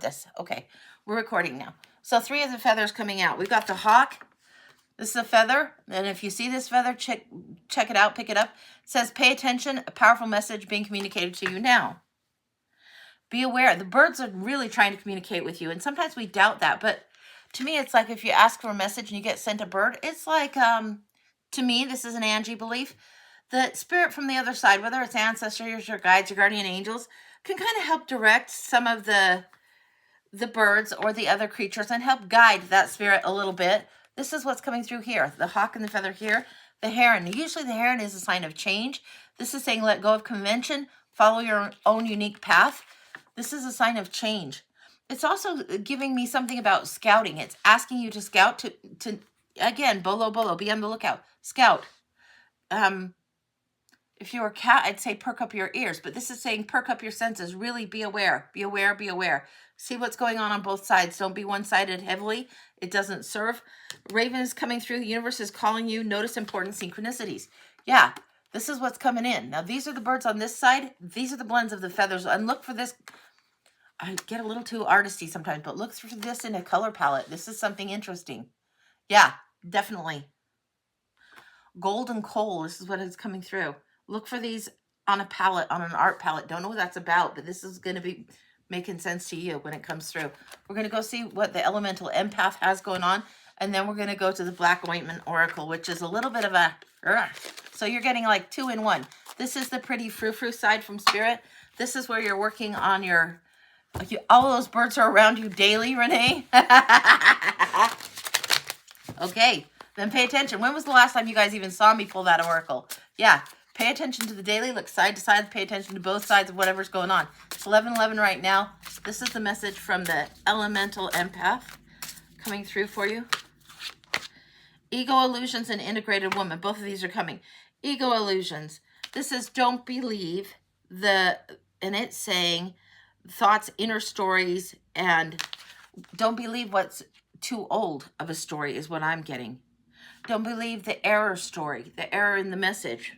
this. Okay, we're recording now. So 3 of the feathers coming out. We've got the hawk. This is a feather. And if you see this feather, check it out, pick it up. It says, pay attention, a powerful message being communicated to you now. Be aware. The birds are really trying to communicate with you. And sometimes we doubt that. But to me, it's like if you ask for a message and you get sent a bird, it's like, to me, this is an Angie belief, that spirit from the other side, whether it's ancestors or guides or guardian angels, can kind of help direct some of the birds or the other creatures and help guide that spirit a little bit. This is what's coming through here. The hawk and the feather here. The heron. Usually the heron is a sign of change. This is saying let go of convention. Follow your own unique path. This is a sign of change. It's also giving me something about scouting. It's asking you to scout to again, bolo, be on the lookout. Scout. If you're a cat, I'd say perk up your ears, but this is saying perk up your senses. Really be aware, be aware, be aware. See what's going on both sides. Don't be one-sided heavily. It doesn't serve. Raven is coming through. The universe is calling you. Notice important synchronicities. Yeah, this is what's coming in. Now, these are the birds on this side. These are the blends of the feathers. And look for this. I get a little too artisty sometimes, but look for this in a color palette. This is something interesting. Yeah, definitely. Golden coal. This is what is coming through. Look for these on a palette, on an art palette. Don't know what that's about, but this is going to be making sense to you when it comes through. We're going to go see what the elemental empath has going on, and then we're going to go to the Black Ointment Oracle, which is a little bit of a... So you're getting like 2 in 1. This is the pretty frou-frou side from Spirit. This is where you're working on your... all those birds are around you daily, Renee. Okay, then pay attention. When was the last time you guys even saw me pull that oracle? Yeah. Pay attention to the daily, look side to side, pay attention to both sides of whatever's going on. It's 11:11 right now. This is the message from the elemental empath coming through for you. Ego illusions and integrated woman. Both of these are coming. Ego illusions. This is don't believe and it's saying thoughts, inner stories, and don't believe what's too old of a story is what I'm getting. Don't believe the error story, the error in the message.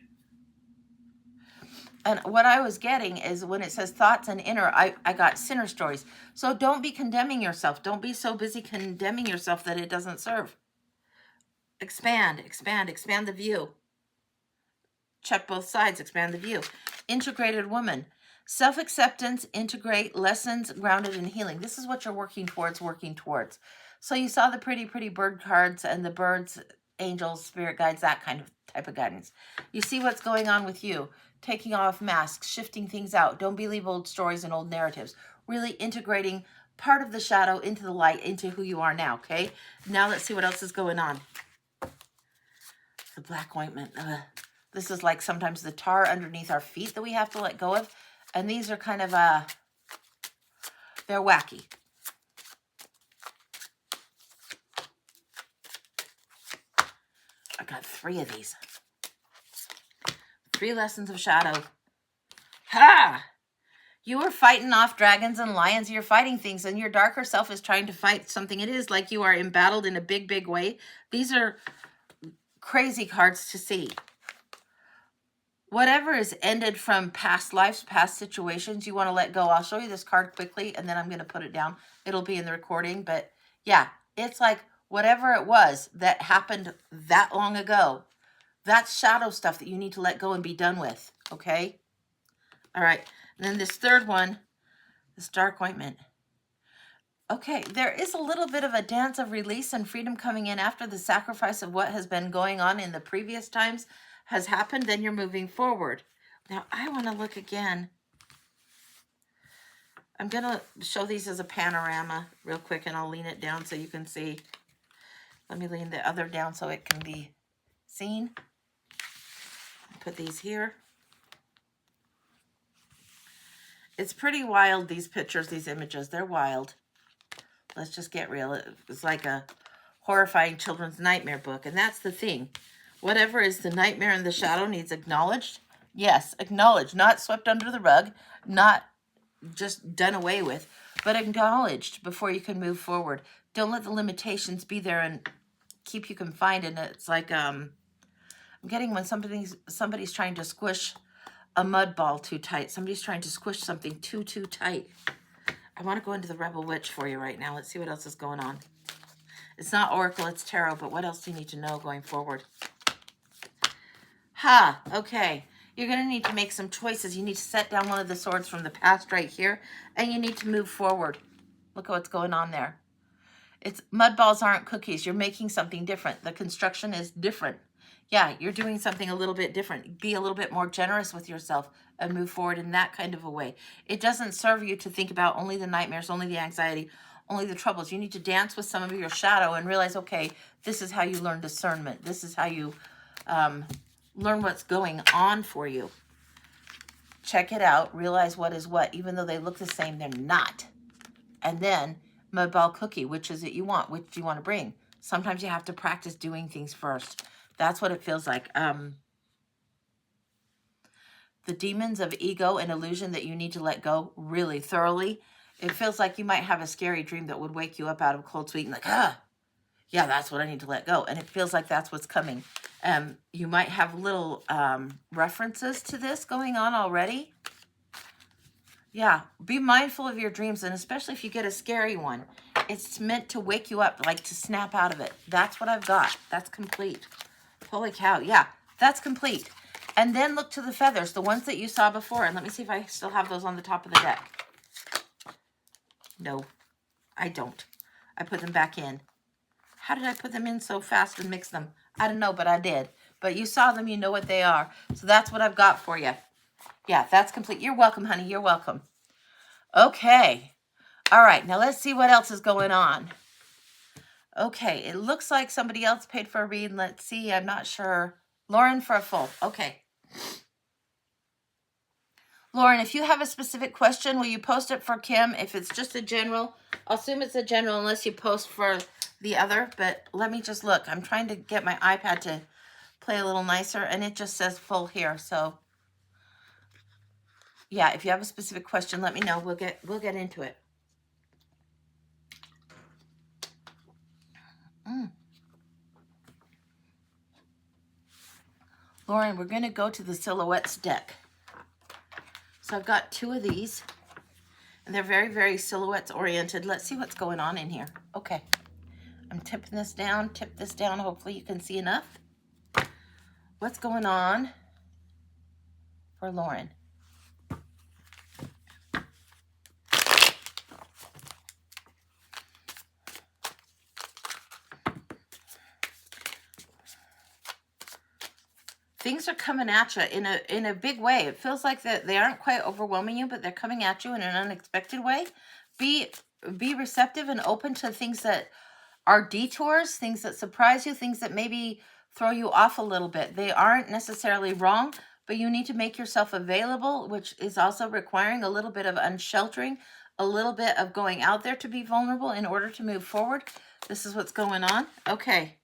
And what I was getting is when it says thoughts and inner, I got sinner stories. So don't be condemning yourself. Don't be so busy condemning yourself that it doesn't serve. Expand the view. Check both sides, expand the view. Integrated woman. Self-acceptance, integrate, lessons grounded in healing. This is what you're working towards. So you saw the pretty bird cards and the birds, angels, spirit guides, that kind of type of guidance. You see what's going on with you. Taking off masks, shifting things out. Don't believe old stories and old narratives. Really integrating part of the shadow into the light, into who you are now, okay? Now let's see what else is going on. The black ointment. This is like sometimes the tar underneath our feet that we have to let go of. And these are kind of, they're wacky. I got 3 of these. 3 lessons of shadow. Ha! You are fighting off dragons and lions. You're fighting things, and your darker self is trying to fight something. It is like you are embattled in a big way. These are crazy cards to see. Whatever is ended from past lives, past situations, you want to let go. I'll show you this card quickly, and then I'm going to put it down. It'll be in the recording, but yeah, it's like whatever it was that happened that long ago, that's shadow stuff that you need to let go and be done with, okay? All right, and then this third one, this dark ointment. Okay, there is a little bit of a dance of release and freedom coming in after the sacrifice of what has been going on in the previous times has happened. Then you're moving forward. Now, I want to look again. I'm going to show these as a panorama real quick, and I'll lean it down so you can see. Let me lean the other down so it can be seen. Put these here. It's pretty wild, these pictures, these images. They're wild. Let's just get real. It's like a horrifying children's nightmare book. And that's the thing. Whatever is the nightmare in the shadow needs acknowledged. Yes, acknowledged. Not swept under the rug. Not just done away with. But acknowledged before you can move forward. Don't let the limitations be there and keep you confined. And it's like... I'm getting when somebody's trying to squish a mud ball too tight. Somebody's trying to squish something too tight. I want to go into the Rebel Witch for you right now. Let's see what else is going on. It's not Oracle, it's Tarot, but what else do you need to know going forward? Okay. You're going to need to make some choices. You need to set down one of the swords from the past right here, and you need to move forward. Look at what's going on there. It's mud balls aren't cookies. You're making something different. The construction is different. Yeah, you're doing something a little bit different. Be a little bit more generous with yourself and move forward in that kind of a way. It doesn't serve you to think about only the nightmares, only the anxiety, only the troubles. You need to dance with some of your shadow and realize, okay, this is how you learn discernment. This is how you learn what's going on for you. Check it out. Realize what is what. Even though they look the same, they're not. And then mud ball cookie, which is it you want? Which do you want to bring? Sometimes you have to practice doing things first. That's what it feels like. The demons of ego and illusion that you need to let go really thoroughly. It feels like you might have a scary dream that would wake you up out of a cold sweat and like, yeah, that's what I need to let go. And it feels like that's what's coming. You might have little references to this going on already. Yeah, be mindful of your dreams, and especially if you get a scary one. It's meant to wake you up, like to snap out of it. That's what I've got. That's complete. Holy cow. Yeah, that's complete. And then look to the feathers, the ones that you saw before. And let me see if I still have those on the top of the deck. No, I don't. I put them back in. How did I put them in so fast and mix them? I don't know, but I did. But you saw them, you know what they are. So that's what I've got for you. Yeah, that's complete. You're welcome, honey. You're welcome. Okay. All right, now let's see what else is going on. Okay, it looks like somebody else paid for a read. Let's see, I'm not sure. Lauren for a full. Okay. Lauren, if you have a specific question, will you post it for Kim? If it's just a general, I'll assume it's a general unless you post for the other. But let me just look. I'm trying to get my iPad to play a little nicer, and it just says full here. So, yeah, if you have a specific question, let me know. We'll get into it. Lauren, we're going to go to the Silhouettes deck. So I've got two of these, and they're very, very silhouettes oriented. Let's see what's going on in here. Okay. I'm tipping this down, tip this down. Hopefully you can see enough. What's going on for Lauren? Things are coming at you in a big way. It feels like that they aren't quite overwhelming you, but they're coming at you in an unexpected way. Be receptive and open to things that are detours, things that surprise you, things that maybe throw you off a little bit. They aren't necessarily wrong, but you need to make yourself available, which is also requiring a little bit of unsheltering, a little bit of going out there to be vulnerable in order to move forward. This is what's going on. Okay.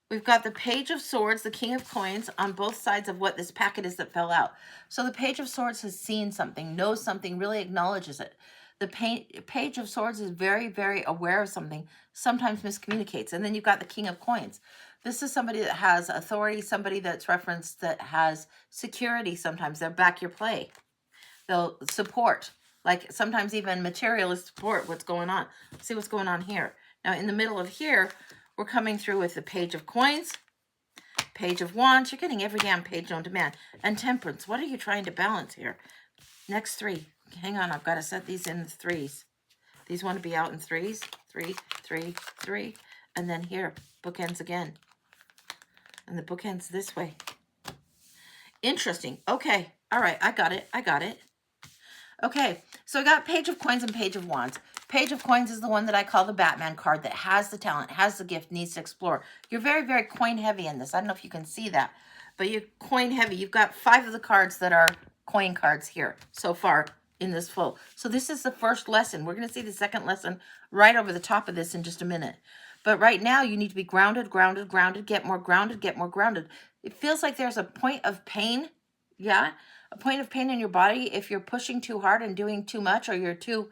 We've got the Page of Swords, the King of Coins on both sides of what this packet is that fell out. So the Page of Swords has seen something, knows something, really acknowledges it. The Page of Swords is very, very aware of something, sometimes miscommunicates. And then you've got the King of Coins. This is somebody that has authority, somebody that's referenced that has security sometimes. They'll back your play. They'll support, like sometimes even materialist support what's going on. Let's see what's going on here. Now in the middle of here, we're coming through with the Page of Coins, Page of Wands. You're getting every damn page known to man. And Temperance. What are you trying to balance here? Next three. Hang on. I've got to set these in threes. These want to be out in threes. 3, 3, 3. And then here, bookends again. And the bookends this way. Interesting. Okay. All right. I got it. I got it. Okay. So I got Page of Coins and Page of Wands. Page of Coins is the one that I call the Batman card that has the talent, has the gift, needs to explore. You're very, very coin heavy in this. I don't know if you can see that, but you're coin heavy. You've got 5 of the cards that are coin cards here so far in this full. So this is the first lesson. We're going to see the second lesson right over the top of this in just a minute. But right now you need to be grounded, grounded, grounded, get more grounded, get more grounded. It feels like there's a point of pain. Yeah. A point of pain in your body if you're pushing too hard and doing too much, or you're too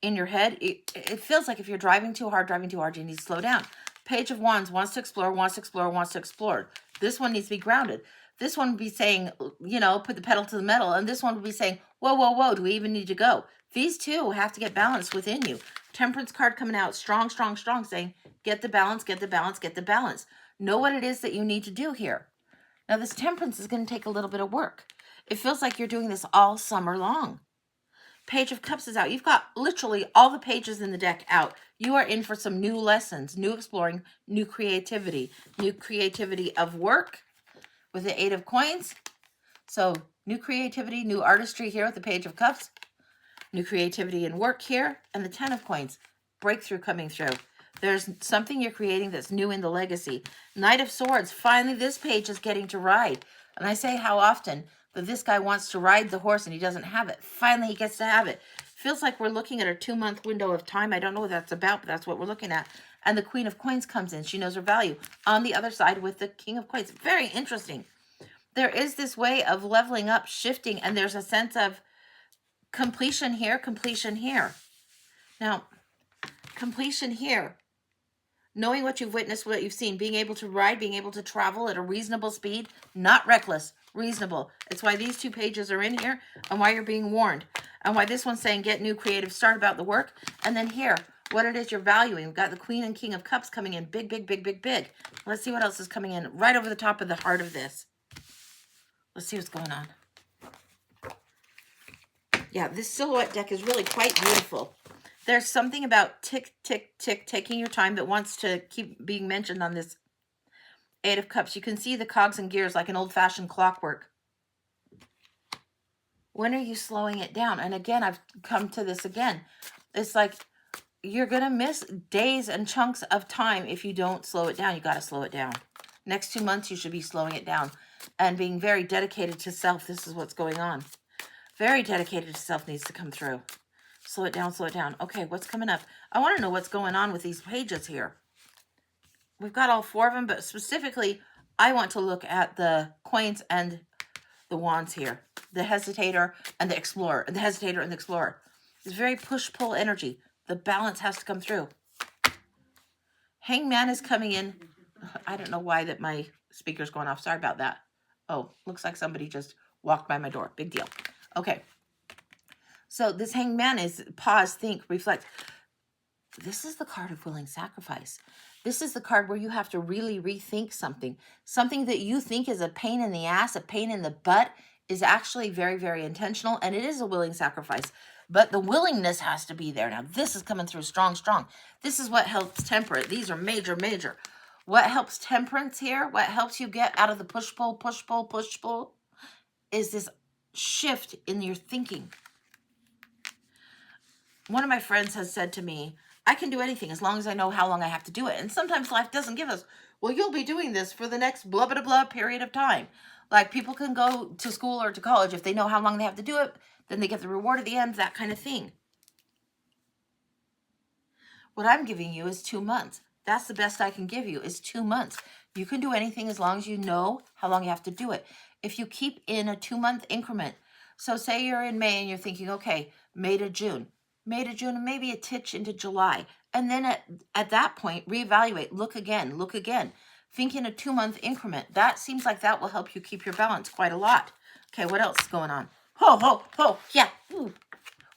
in your head. It feels like if you're driving too hard, you need to slow down. Page of Wands wants to explore, wants to explore, wants to explore. This one needs to be grounded. This one would be saying, you know, put the pedal to the metal. And this one would be saying, whoa, whoa, whoa, do we even need to go? These two have to get balanced within you. Temperance card coming out strong, strong, strong, saying, get the balance, get the balance, get the balance. Know what it is that you need to do here. Now, this temperance is going to take a little bit of work. It feels like you're doing this all summer long. Page of Cups is out. You've got literally all the pages in the deck out. You are in for some new lessons, new exploring, new creativity of work with the Eight of Coins. So new creativity, new artistry here with the Page of Cups, new creativity in work here, and the Ten of Coins. Breakthrough coming through. There's something you're creating that's new in the legacy. Knight of Swords. Finally, this page is getting to ride. And I say how often that this guy wants to ride the horse and he doesn't have it. Finally, he gets to have it. Feels like we're looking at a 2-month window of time. I don't know what that's about, but that's what we're looking at. And the Queen of Coins comes in. She knows her value. On the other side with the King of Coins. Very interesting. There is this way of leveling up, shifting, and there's a sense of completion here, completion here. Now, completion here. Knowing what you've witnessed, what you've seen, being able to ride, being able to travel at a reasonable speed, not reckless, reasonable. It's why these 2 pages are in here and why you're being warned. And why this one's saying get new creative start about the work. And then here, what it is you're valuing. We've got the Queen and King of Cups coming in big, big, big, big, big. Let's see what else is coming in right over the top of the heart of this. Let's see what's going on. Yeah, this silhouette deck is really quite beautiful. There's something about tick, tick, tick, taking your time that wants to keep being mentioned on this Eight of Cups. You can see the cogs and gears like an old-fashioned clockwork. When are you slowing it down? And again, I've come to this again. It's like you're going to miss days and chunks of time if you don't slow it down. You got to slow it down. Next 2 months, you should be slowing it down and being very dedicated to self. This is what's going on. Very dedicated to self needs to come through. Slow it down, slow it down. Okay, what's coming up? I want to know what's going on with these pages here. We've got all 4 of them, but specifically, I want to look at the coins and the wands here. The hesitator and the explorer. The hesitator and the explorer. It's very push-pull energy. The balance has to come through. Hangman is coming in. I don't know why that my speaker's going off. Sorry about that. Oh, looks like somebody just walked by my door. Big deal. Okay. So this Hangman is pause, think, reflect. This is the card of willing sacrifice. This is the card where you have to really rethink something. Something that you think is a pain in the ass, a pain in the butt, is actually very, very intentional, and it is a willing sacrifice. But the willingness has to be there. Now, this is coming through strong, strong. This is what helps temper it. These are major, major. What helps temperance here, what helps you get out of the push-pull, push-pull, push-pull, is this shift in your thinking. One of my friends has said to me, I can do anything as long as I know how long I have to do it. And sometimes life doesn't give us, well, you'll be doing this for the next blah, blah, blah period of time. Like people can go to school or to college. If they know how long they have to do it, then they get the reward at the end, that kind of thing. What I'm giving you is 2 months. That's the best I can give you is 2 months. You can do anything as long as you know how long you have to do it. If you keep in a 2-month increment, so say you're in May and you're thinking, okay, May to June, and maybe a titch into July. And then at that point, reevaluate, look again. Think in a 2-month increment. That seems like that will help you keep your balance quite a lot. Okay, what else is going on? Yeah. Ooh.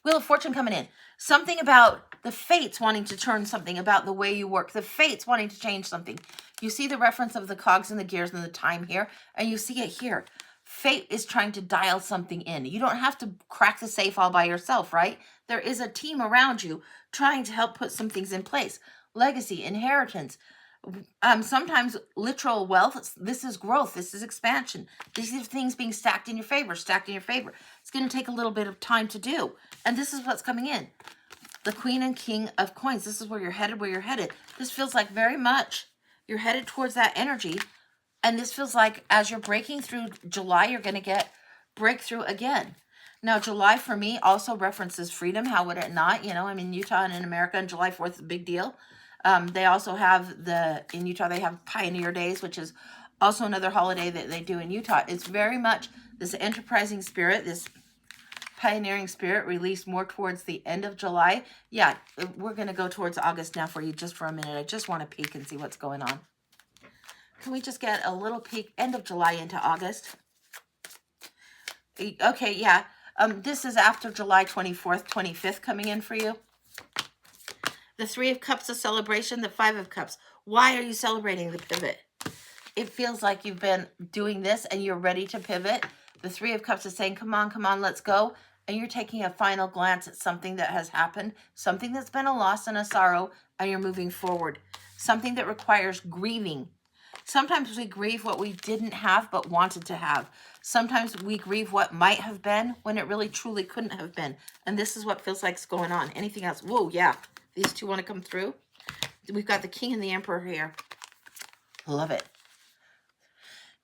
Wheel of Fortune coming in. Something about the fates wanting to turn something about the way you work. The fates wanting to change something. You see the reference of the cogs and the gears and the time here, and you see it here. Fate is trying to dial something in. You don't have to crack the safe all by yourself, right? There is a team around you trying to help put some things in place. Legacy, inheritance, sometimes literal wealth. This is growth. This is expansion. These are things being stacked in your favor. It's going to take a little bit of time to do. And this is what's coming in. The Queen and King of Coins. This is where you're headed, This feels like very much you're headed towards that energy. And this feels like as you're breaking through July, you're going to get breakthrough again. Now, July for me also references freedom. How would it not? I'm in Utah and in America, and July 4th is a big deal. They also have in Utah, they have Pioneer Days, which is also another holiday that they do in Utah. It's very much this enterprising spirit, this pioneering spirit released more towards the end of July. Yeah, we're going to go towards August now for you just for a minute. I just want to peek and see what's going on. Can we just get a little peek, end of July into August? Okay, yeah. This is after July 24th, 25th coming in for you. The Three of Cups of celebration, the Five of Cups. Why are you celebrating the pivot? It feels like you've been doing this and you're ready to pivot. The Three of Cups is saying, come on, let's go. And you're taking a final glance at something that has happened, something that's been a loss and a sorrow, and you're moving forward. Something that requires grieving. Sometimes we grieve what we didn't have but wanted to have. Sometimes we grieve what might have been when it really truly couldn't have been. And this is what feels like is going on. Anything else? Whoa, yeah. These two want to come through. We've got the King and the Emperor here. Love it.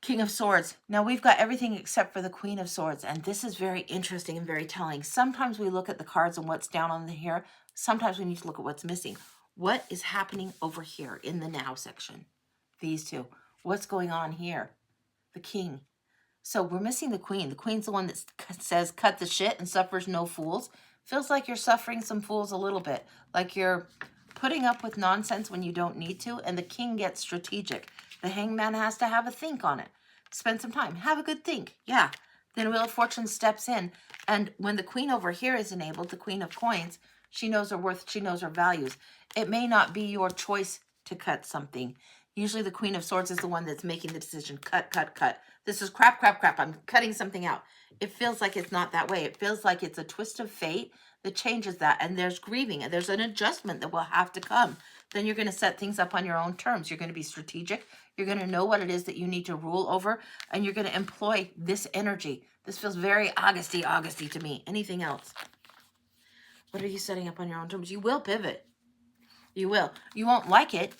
King of Swords. Now we've got everything except for the Queen of Swords. And this is very interesting and very telling. Sometimes we look at the cards and what's down on here. Sometimes we need to look at what's missing. What is happening over here in the now section? These two. What's going on here? The King. So we're missing the Queen. The Queen's the one that says cut the shit and suffers no fools. Feels like you're suffering some fools a little bit. Like you're putting up with nonsense when you don't need to. And the King gets strategic. The Hangman has to have a think on it. Spend some time. Have a good think. Yeah. Then Wheel of Fortune steps in. And when the Queen over here is enabled, the Queen of Coins, she knows her worth. She knows her values. It may not be your choice to cut something. Usually the Queen of Swords is the one that's making the decision. Cut, cut, cut. This is crap. I'm cutting something out. It feels like it's not that way. It feels like it's a twist of fate that changes that. And there's grieving. And there's an adjustment that will have to come. Then you're going to set things up on your own terms. You're going to be strategic. You're going to know what it is that you need to rule over. And you're going to employ this energy. This feels very Augusty to me. Anything else? What are you setting up on your own terms? You will pivot. You will. You won't like it.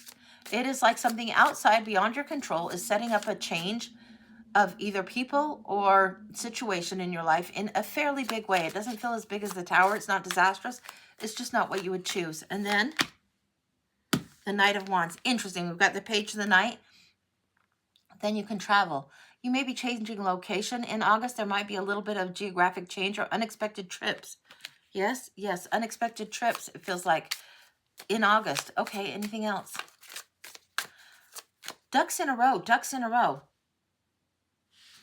It is like something outside beyond your control is setting up a change of either people or situation in your life in a fairly big way. It doesn't feel as big as the Tower. It's not disastrous. It's just not what you would choose. And then the Knight of Wands. Interesting. We've got the Page of the Knight. Then you can travel. You may be changing location. In August, there might be a little bit of geographic change or unexpected trips. Yes, unexpected trips. It feels like in August. Okay, anything else? Ducks in a row.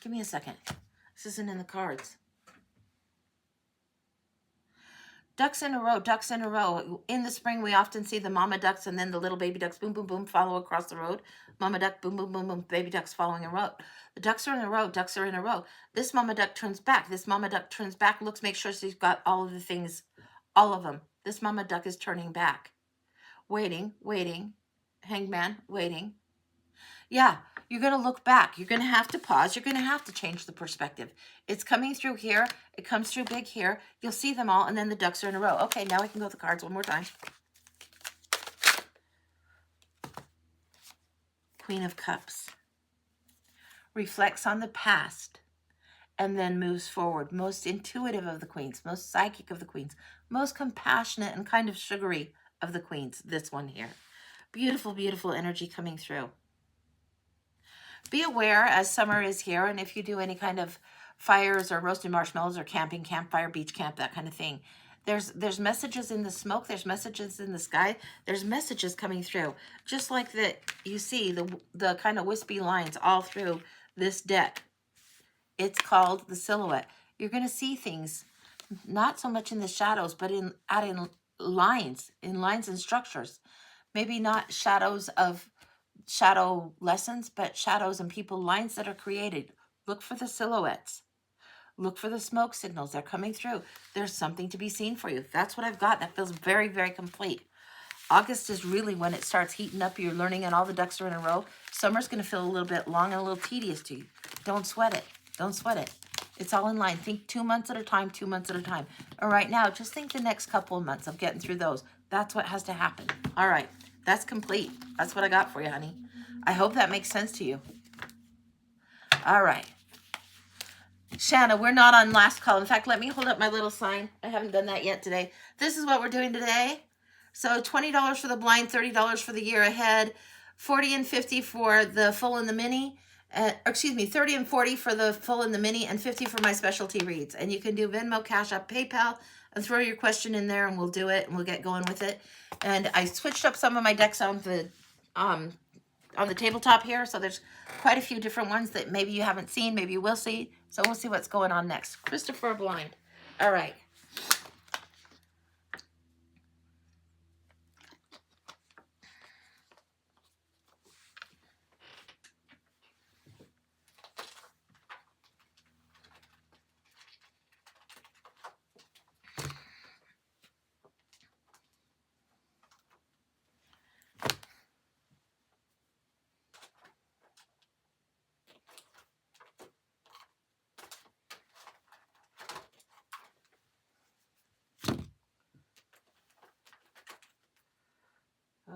Give me a second. This isn't in the cards. Ducks in a row. In the spring, we often see the mama ducks and then the little baby ducks, boom, boom, boom, follow across the road. Mama duck, boom, boom, boom, boom, baby ducks following a row. The ducks are in a row. This mama duck turns back. Looks, make sure she's got all of the things, all of them. This mama duck is turning back. Waiting. Hangman, waiting. Yeah, you're going to look back. You're going to have to pause. You're going to have to change the perspective. It's coming through here. It comes through big here. You'll see them all, and then the ducks are in a row. Okay, now we can go with the cards one more time. Queen of Cups. Reflects on the past and then moves forward. Most intuitive of the queens. Most psychic of the queens. Most compassionate and kind of sugary of the queens. This one here. Beautiful, beautiful energy coming through. Be aware as summer is here, and if you do any kind of fires or roasted marshmallows or camping, campfire, beach camp, that kind of thing, there's messages in the smoke, there's messages in the sky, there's messages coming through. Just like that you see the kind of wispy lines all through this deck. It's called the silhouette. You're going to see things, not so much in the shadows, but in lines and structures. Maybe not shadows of shadow lessons, but shadows and people, lines that are created. Look for the silhouettes. Look for the smoke signals. They're coming through. There's something to be seen for you. That's what I've got. That feels very, very complete. August is really when it starts heating up. You're learning and all the ducks are in a row. Summer's going to feel a little bit long and a little tedious to you. Don't sweat it. It's all in line. Think 2 months at a time, 2 months at a time. And right now, just think the next couple of months of getting through those. That's what has to happen. All right. That's complete. That's what I got for you, honey. I hope that makes sense to you. All right. Shanna, we're not on last call. In fact, let me hold up my little sign. I haven't done that yet today. This is what we're doing today. So $20 for the blind, $30 for the year ahead, $40 and $50 for the full and the mini. $30 and $40 for the full and the mini, and $50 for my specialty reads. And you can do Venmo, Cash App, PayPal, and throw your question in there, and we'll do it, and we'll get going with it. And I switched up some of my decks on the on the tabletop here. So there's quite a few different ones that maybe you haven't seen, maybe you will see. So we'll see what's going on next. Christopher Blind. All right.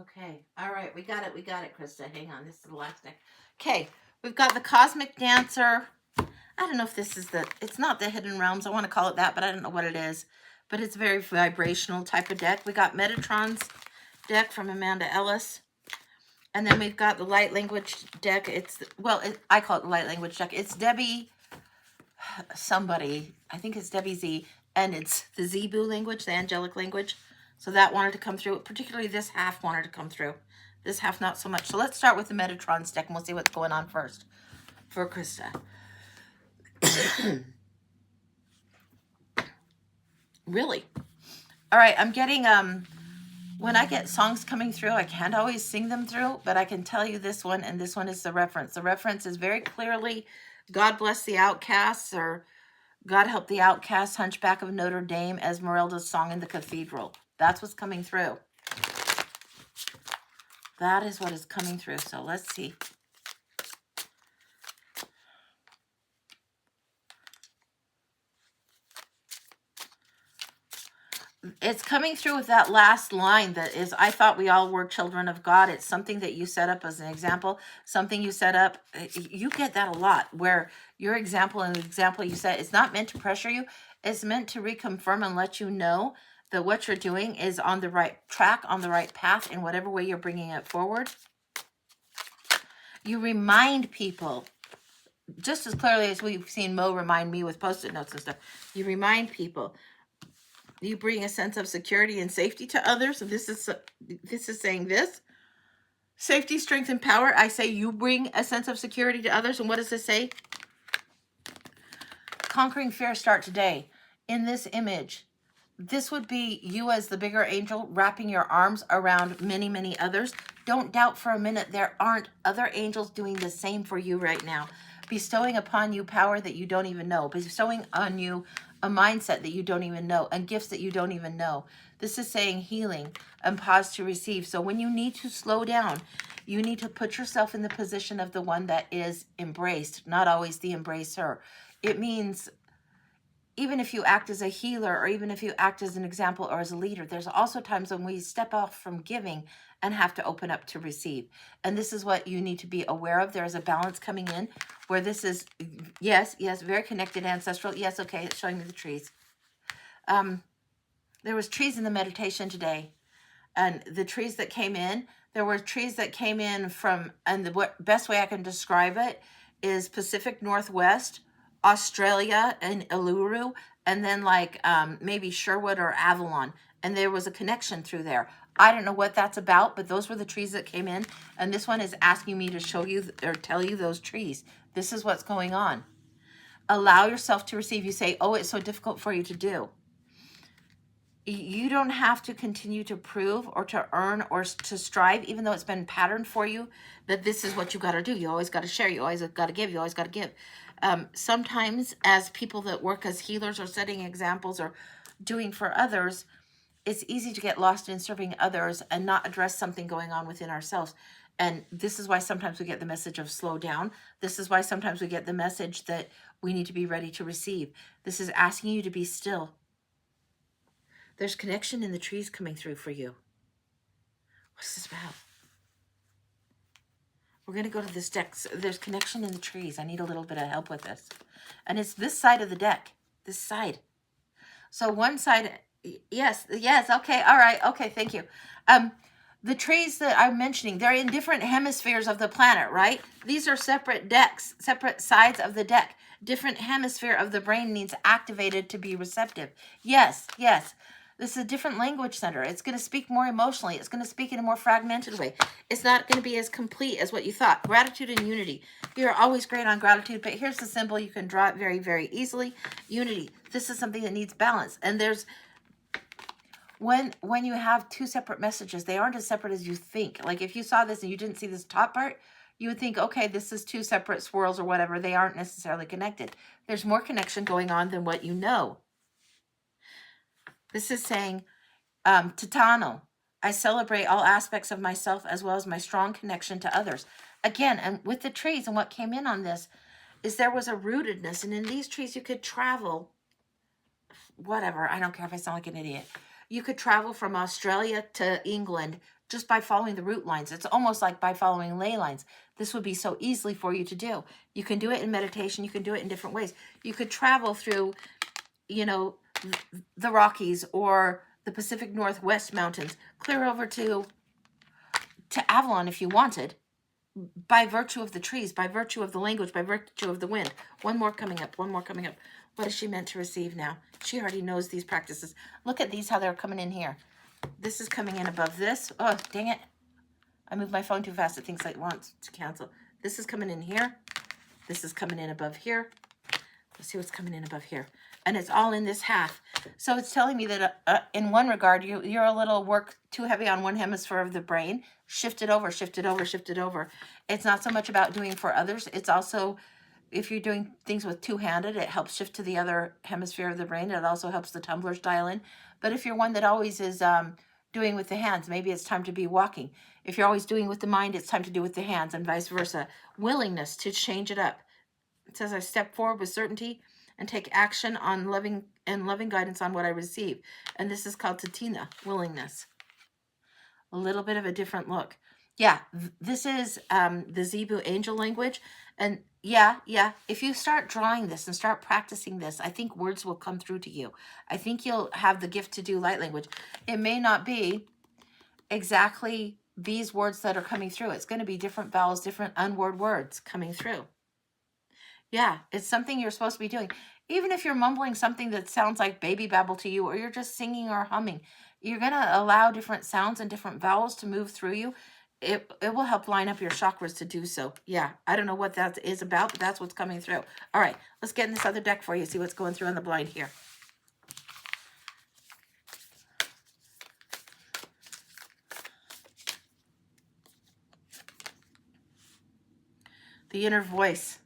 Okay. All right. We got it. We got it, Krista. Hang on. This is the last deck. Okay. We've got the Cosmic Dancer. I don't know if this is it's not the Hidden Realms. I want to call it that, but I don't know what it is. But it's a very vibrational type of deck. We got Metatron's deck from Amanda Ellis. And then we've got the Light Language deck. I call it the Light Language deck. It's Debbie somebody. I think it's Debbie Z. And it's the Zebu language, the angelic language. So that wanted to come through. Particularly this half wanted to come through. This half not so much. So let's start with the Metatron's deck and we'll see what's going on first for Krista. Really? All right, I'm getting, when I get songs coming through, I can't always sing them through, but I can tell you this one, and this one is the reference. The reference is very clearly God Bless the Outcasts, or God Help the Outcasts, Hunchback of Notre Dame, Esmeralda's Song in the Cathedral. That's what's coming through. That is what is coming through. So let's see. It's coming through with that last line that is, I thought we all were children of God. It's something that you set up as an example, something you set up. You get that a lot, where your example and the example you set, it's not meant to pressure you. It's meant to reconfirm and let you know that what you're doing is on the right track, on the right path, in whatever way you're bringing it forward. You remind people, just as clearly as we've seen Mo remind me with Post-it notes and stuff, you remind people. You bring a sense of security and safety to others. So this is saying this. Safety, strength, and power. I say you bring a sense of security to others. And what does this say? Conquering fear, start today. In this image, this would be you as the bigger angel wrapping your arms around many, many others. Don't doubt for a minute there aren't other angels doing the same for you right now. Bestowing upon you power that you don't even know. Bestowing on you a mindset that you don't even know, and gifts that you don't even know. This is saying healing and pause to receive. So when you need to slow down, you need to put yourself in the position of the one that is embraced, not always the embracer. It means even if you act as a healer, or even if you act as an example or as a leader, there's also times when we step off from giving and have to open up to receive. And this is what you need to be aware of. There is a balance coming in where this is, yes, very connected, ancestral. Yes, okay, it's showing me the trees. There was trees in the meditation today. And the trees that came in, there were trees that came in from, and the best way I can describe it is Pacific Northwest, Australia and Uluru, and then like maybe Sherwood or Avalon. And there was a connection through there. I don't know what that's about, but those were the trees that came in. And this one is asking me to show you or tell you those trees. This is what's going on. Allow yourself to receive. You say, oh, it's so difficult for you to do. You don't have to continue to prove or to earn or to strive, even though it's been patterned for you, that this is what you got to do. You always got to share. You always got to give. You always got to give. Sometimes as people that work as healers or setting examples or doing for others, it's easy to get lost in serving others and not address something going on within ourselves. And this is why sometimes we get the message of slow down. This is why sometimes we get the message that we need to be ready to receive. This is asking you to be still. There's connection in the trees coming through for you. What's this about? We're going to go to this deck. There's connection in the trees. I need a little bit of help with this. And it's this side of the deck. This side. So one side, yes, okay, all right, okay, thank you. The trees that I'm mentioning, they're in different hemispheres of the planet, right? These are separate decks, separate sides of the deck. Different hemisphere of the brain needs activated to be receptive. Yes. This is a different language center. It's going to speak more emotionally. It's going to speak in a more fragmented way. It's not going to be as complete as what you thought. Gratitude and unity. You're always great on gratitude, but here's the symbol. You can draw it very, very easily. Unity. This is something that needs balance. And there's, when you have two separate messages, they aren't as separate as you think. Like if you saw this and you didn't see this top part, you would think, okay, this is two separate swirls or whatever. They aren't necessarily connected. There's more connection going on than what you know. This is saying, Titano, I celebrate all aspects of myself as well as my strong connection to others. Again, and with the trees, and what came in on this is there was a rootedness. And in these trees, you could travel, whatever. I don't care if I sound like an idiot. You could travel from Australia to England just by following the root lines. It's almost like by following ley lines. This would be so easily for you to do. You can do it in meditation. You can do it in different ways. You could travel through, you know, the Rockies or the Pacific Northwest mountains, clear over to Avalon if you wanted, by virtue of the trees, by virtue of the language, by virtue of the wind. One more coming up, one more coming up. What is she meant to receive now? She already knows these practices. Look at these, how they're coming in here. This is coming in above this. Oh, dang it. I moved my phone too fast. It thinks it wants to cancel. This is coming in here. This is coming in above here. Let's see what's coming in above here. And it's all in this half. So it's telling me that in one regard, you're a little work too heavy on one hemisphere of the brain. Shift it over, shift it over, shift it over. It's not so much about doing for others. It's also, if you're doing things with two-handed, it helps shift to the other hemisphere of the brain. It also helps the tumblers dial in. But if you're one that always is doing with the hands, maybe it's time to be walking. If you're always doing with the mind, it's time to do with the hands, and vice versa. Willingness to change it up. It says, I step forward with certainty and take action on loving guidance on what I receive. And this is called Tatina, willingness. A little bit of a different look. Yeah, this is the Zebu angel language. And yeah, if you start drawing this and start practicing this, I think words will come through to you. I think you'll have the gift to do light language. It may not be exactly these words that are coming through. It's going to be different vowels, different unword words coming through. Yeah, it's something you're supposed to be doing. Even if you're mumbling something that sounds like baby babble to you, or you're just singing or humming, you're going to allow different sounds and different vowels to move through you. It will help line up your chakras to do so. Yeah, I don't know what that is about, but that's what's coming through. All right, let's get in this other deck for you, see what's going through on the blind here. The inner voice.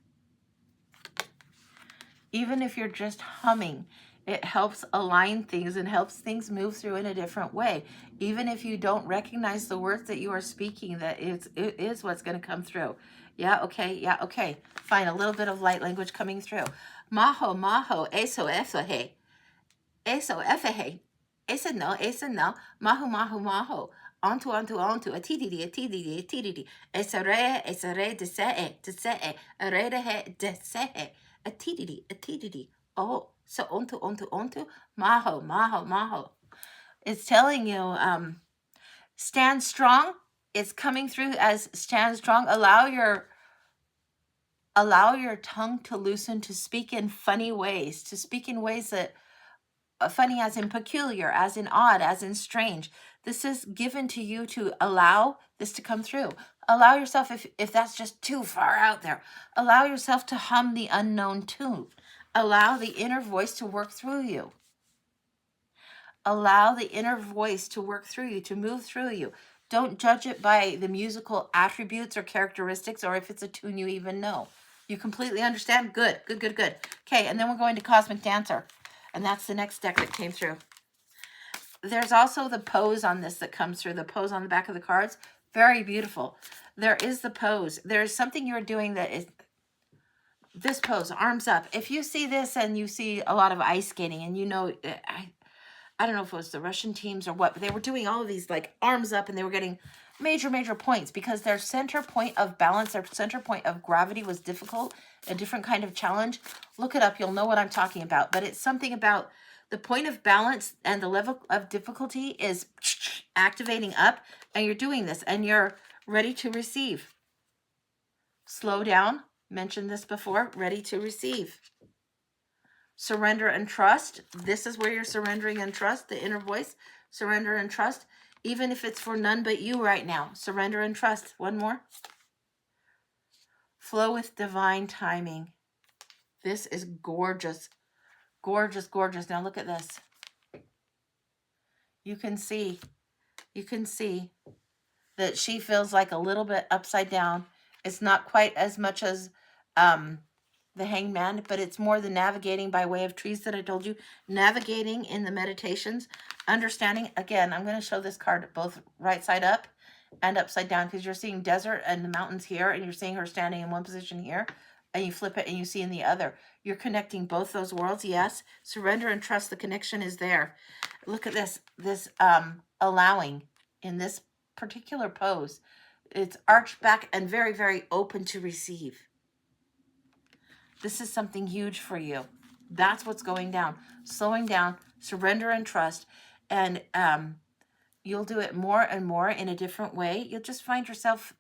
Even if you're just humming, it helps align things and helps things move through in a different way. Even if you don't recognize the words that you are speaking, that it is what's going to come through. Yeah, okay. Fine, a little bit of light language coming through. Maho, eso, he. Eso, he. Esa no. Maho. Onto, atididi. Esa re, de se, a re de se. Atididi. Oh, so onto, maho. It's telling you, stand strong. It's coming through as stand strong. Allow your tongue to loosen, to speak in funny ways, to speak in ways that, funny as in peculiar, as in odd, as in strange. This is given to you to allow this to come through. Allow yourself, if that's just too far out there, allow yourself to hum the unknown tune. Allow the inner voice to work through you. Allow the inner voice to work through you, to move through you. Don't judge it by the musical attributes or characteristics, or if it's a tune you even know. You completely understand? Good. Okay, and then we're going to Cosmic Dancer. And that's the next deck that came through. There's also the pose on this that comes through, the pose on the back of the cards. Very beautiful. There is the pose. There's something you're doing that is this pose, arms up. If you see this and you see a lot of ice skating, and you know, I don't know if it was the Russian teams or what, but they were doing all of these like arms up, and they were getting major points because their center point of balance, their center point of gravity was difficult, a different kind of challenge. Look it up. You'll know what I'm talking about. But it's something about the point of balance and the level of difficulty is activating up, and you're doing this and you're ready to receive. Slow down. Mentioned this before. Ready to receive. Surrender and trust. This is where you're surrendering and trust, the inner voice. Surrender and trust. Even if it's for none but you right now. Surrender and trust. One more. Flow with divine timing. This is gorgeous. Gorgeous, gorgeous. Now look at this. You can see that she feels like a little bit upside down. It's not quite as much as the Hangman, but it's more the navigating by way of trees that I told you. Navigating in the meditations. Understanding. Again, I'm going to show this card both right side up and upside down, because you're seeing desert and the mountains here, and you're seeing her standing in one position here, and you flip it and you see in the other. You're connecting both those worlds. Yes. Surrender and trust. The connection is there. Look at this allowing in this particular pose. It's arched back and very, very open to receive. This is something huge for you. That's what's going down. Slowing down, surrender and trust. And you'll do it more and more in a different way. You'll just find yourself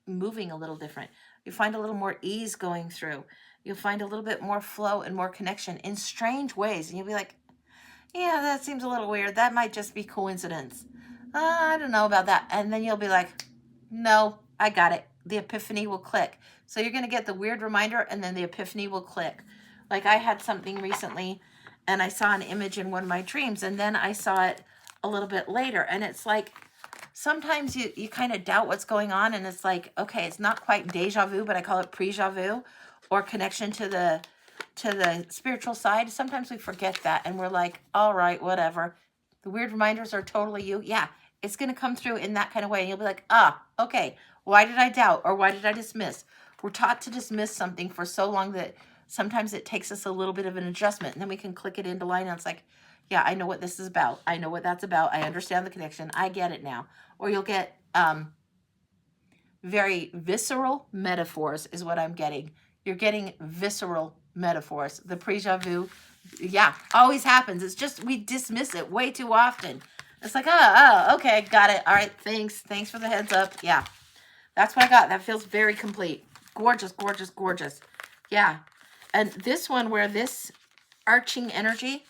moving a little different. You find a little more ease going through. You'll find a little bit more flow and more connection in strange ways. And you'll be like, yeah, that seems a little weird. That might just be coincidence. I don't know about that. And then you'll be like, no, I got it. The epiphany will click. So you're going to get the weird reminder, and then the epiphany will click. Like I had something recently, and I saw an image in one of my dreams, and then I saw it a little bit later. And it's like, sometimes you kind of doubt what's going on, and it's like, okay, it's not quite deja vu, but I call it pre-ja vu, or connection to the spiritual side. Sometimes we forget that, and we're like, all right, whatever. The weird reminders are totally you. Yeah, it's going to come through in that kind of way, and you'll be like, okay, why did I doubt, or why did I dismiss? We're taught to dismiss something for so long that sometimes it takes us a little bit of an adjustment, and then we can click it into line, and it's like, yeah, I know what this is about. I know what that's about. I understand the connection. I get it now. Or you'll get very visceral metaphors is what I'm getting. You're getting visceral metaphors. The pre-ja vu, yeah, always happens. It's just we dismiss it way too often. It's like, okay, got it. All right, thanks. Thanks for the heads up. Yeah, that's what I got. That feels very complete. Gorgeous, gorgeous, gorgeous. Yeah, and this one where this arching energy,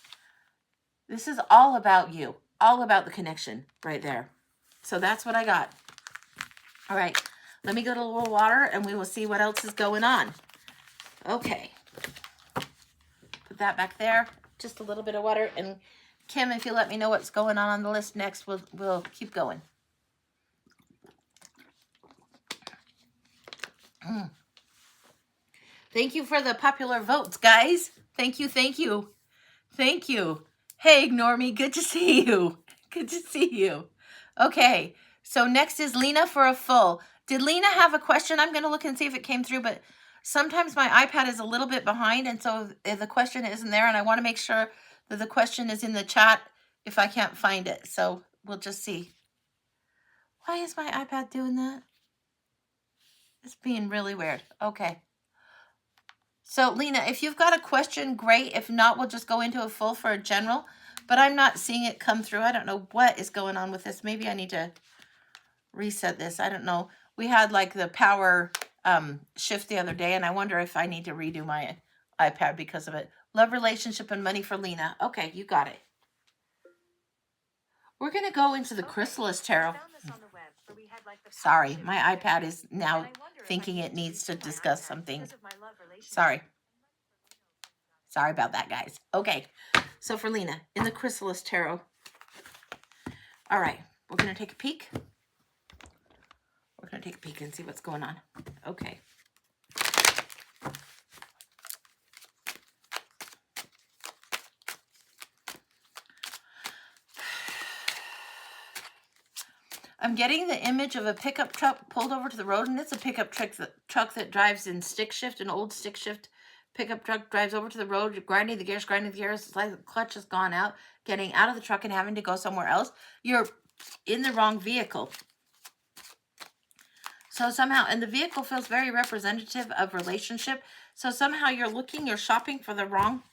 this is all about you. All about the connection right there. So that's what I got. All right, let me go to a little water and we will see what else is going on. Okay. Put that back there. Just a little bit of water. And Kim, if you let me know what's going on the list next, we'll keep going. Thank you for the popular votes, guys. Thank you, thank you. Thank you. Hey, Ignore Me. Good to see you. Good to see you. Okay, so next is Lena for a full. Did Lena have a question? I'm going to look and see if it came through, but sometimes my iPad is a little bit behind, and so the question isn't there, and I want to make sure that the question is in the chat if I can't find it. So we'll just see. Why is my iPad doing that? It's being really weird. Okay. So, Lena, if you've got a question, great. If not, we'll just go into a full for a general. But I'm not seeing it come through. I don't know what is going on with this. Maybe I need to reset this. I don't know. We had like the power shift the other day, and I wonder if I need to redo my iPad because of it. Love, relationship, and money for Lena. Okay, you got it. We're going to go into the Chrysalis Tarot. Sorry, my iPad is now thinking it needs to discuss something. Sorry. Sorry about that, guys. Okay, so for Lena, in the Chrysalis Tarot. All right, we're going to take a peek. We're going to take a peek and see what's going on. Okay. I'm getting the image of a pickup truck pulled over to the road, and it's a pickup truck that drives in stick shift, an old stick shift pickup truck drives over to the road, grinding the gears. It's like the clutch has gone out, getting out of the truck and having to go somewhere else. You're in the wrong vehicle. So somehow, and the vehicle feels very representative of relationship. So somehow you're shopping for the wrong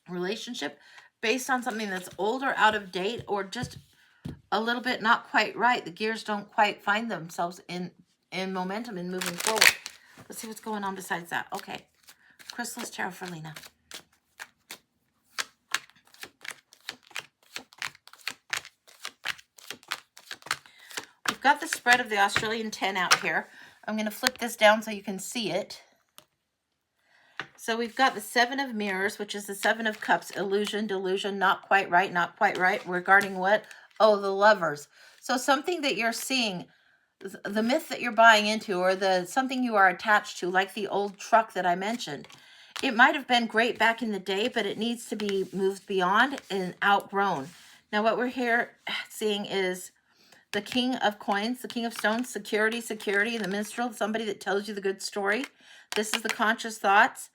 relationship based on something that's old or out of date, or just a little bit not quite right. The gears don't quite find themselves in momentum in moving forward. Let's see what's going on besides that. Okay. Chrysalis Tarot for Lena. we've got the spread of the Australian 10 out here. I'm going to flip this down so you can see it. So we've got the 7 of mirrors, which is the 7 of cups, illusion, delusion, not quite right, not quite right. Regarding what? Oh, the lovers. So something that you're seeing, the myth that you're buying into, or the something you are attached to, like the old truck that I mentioned. It might have been great back in the day, but it needs to be moved beyond and outgrown. Now what we're here seeing is the King of Coins, the King of Stones, security, the minstrel, somebody that tells you the good story. This is the conscious thoughts.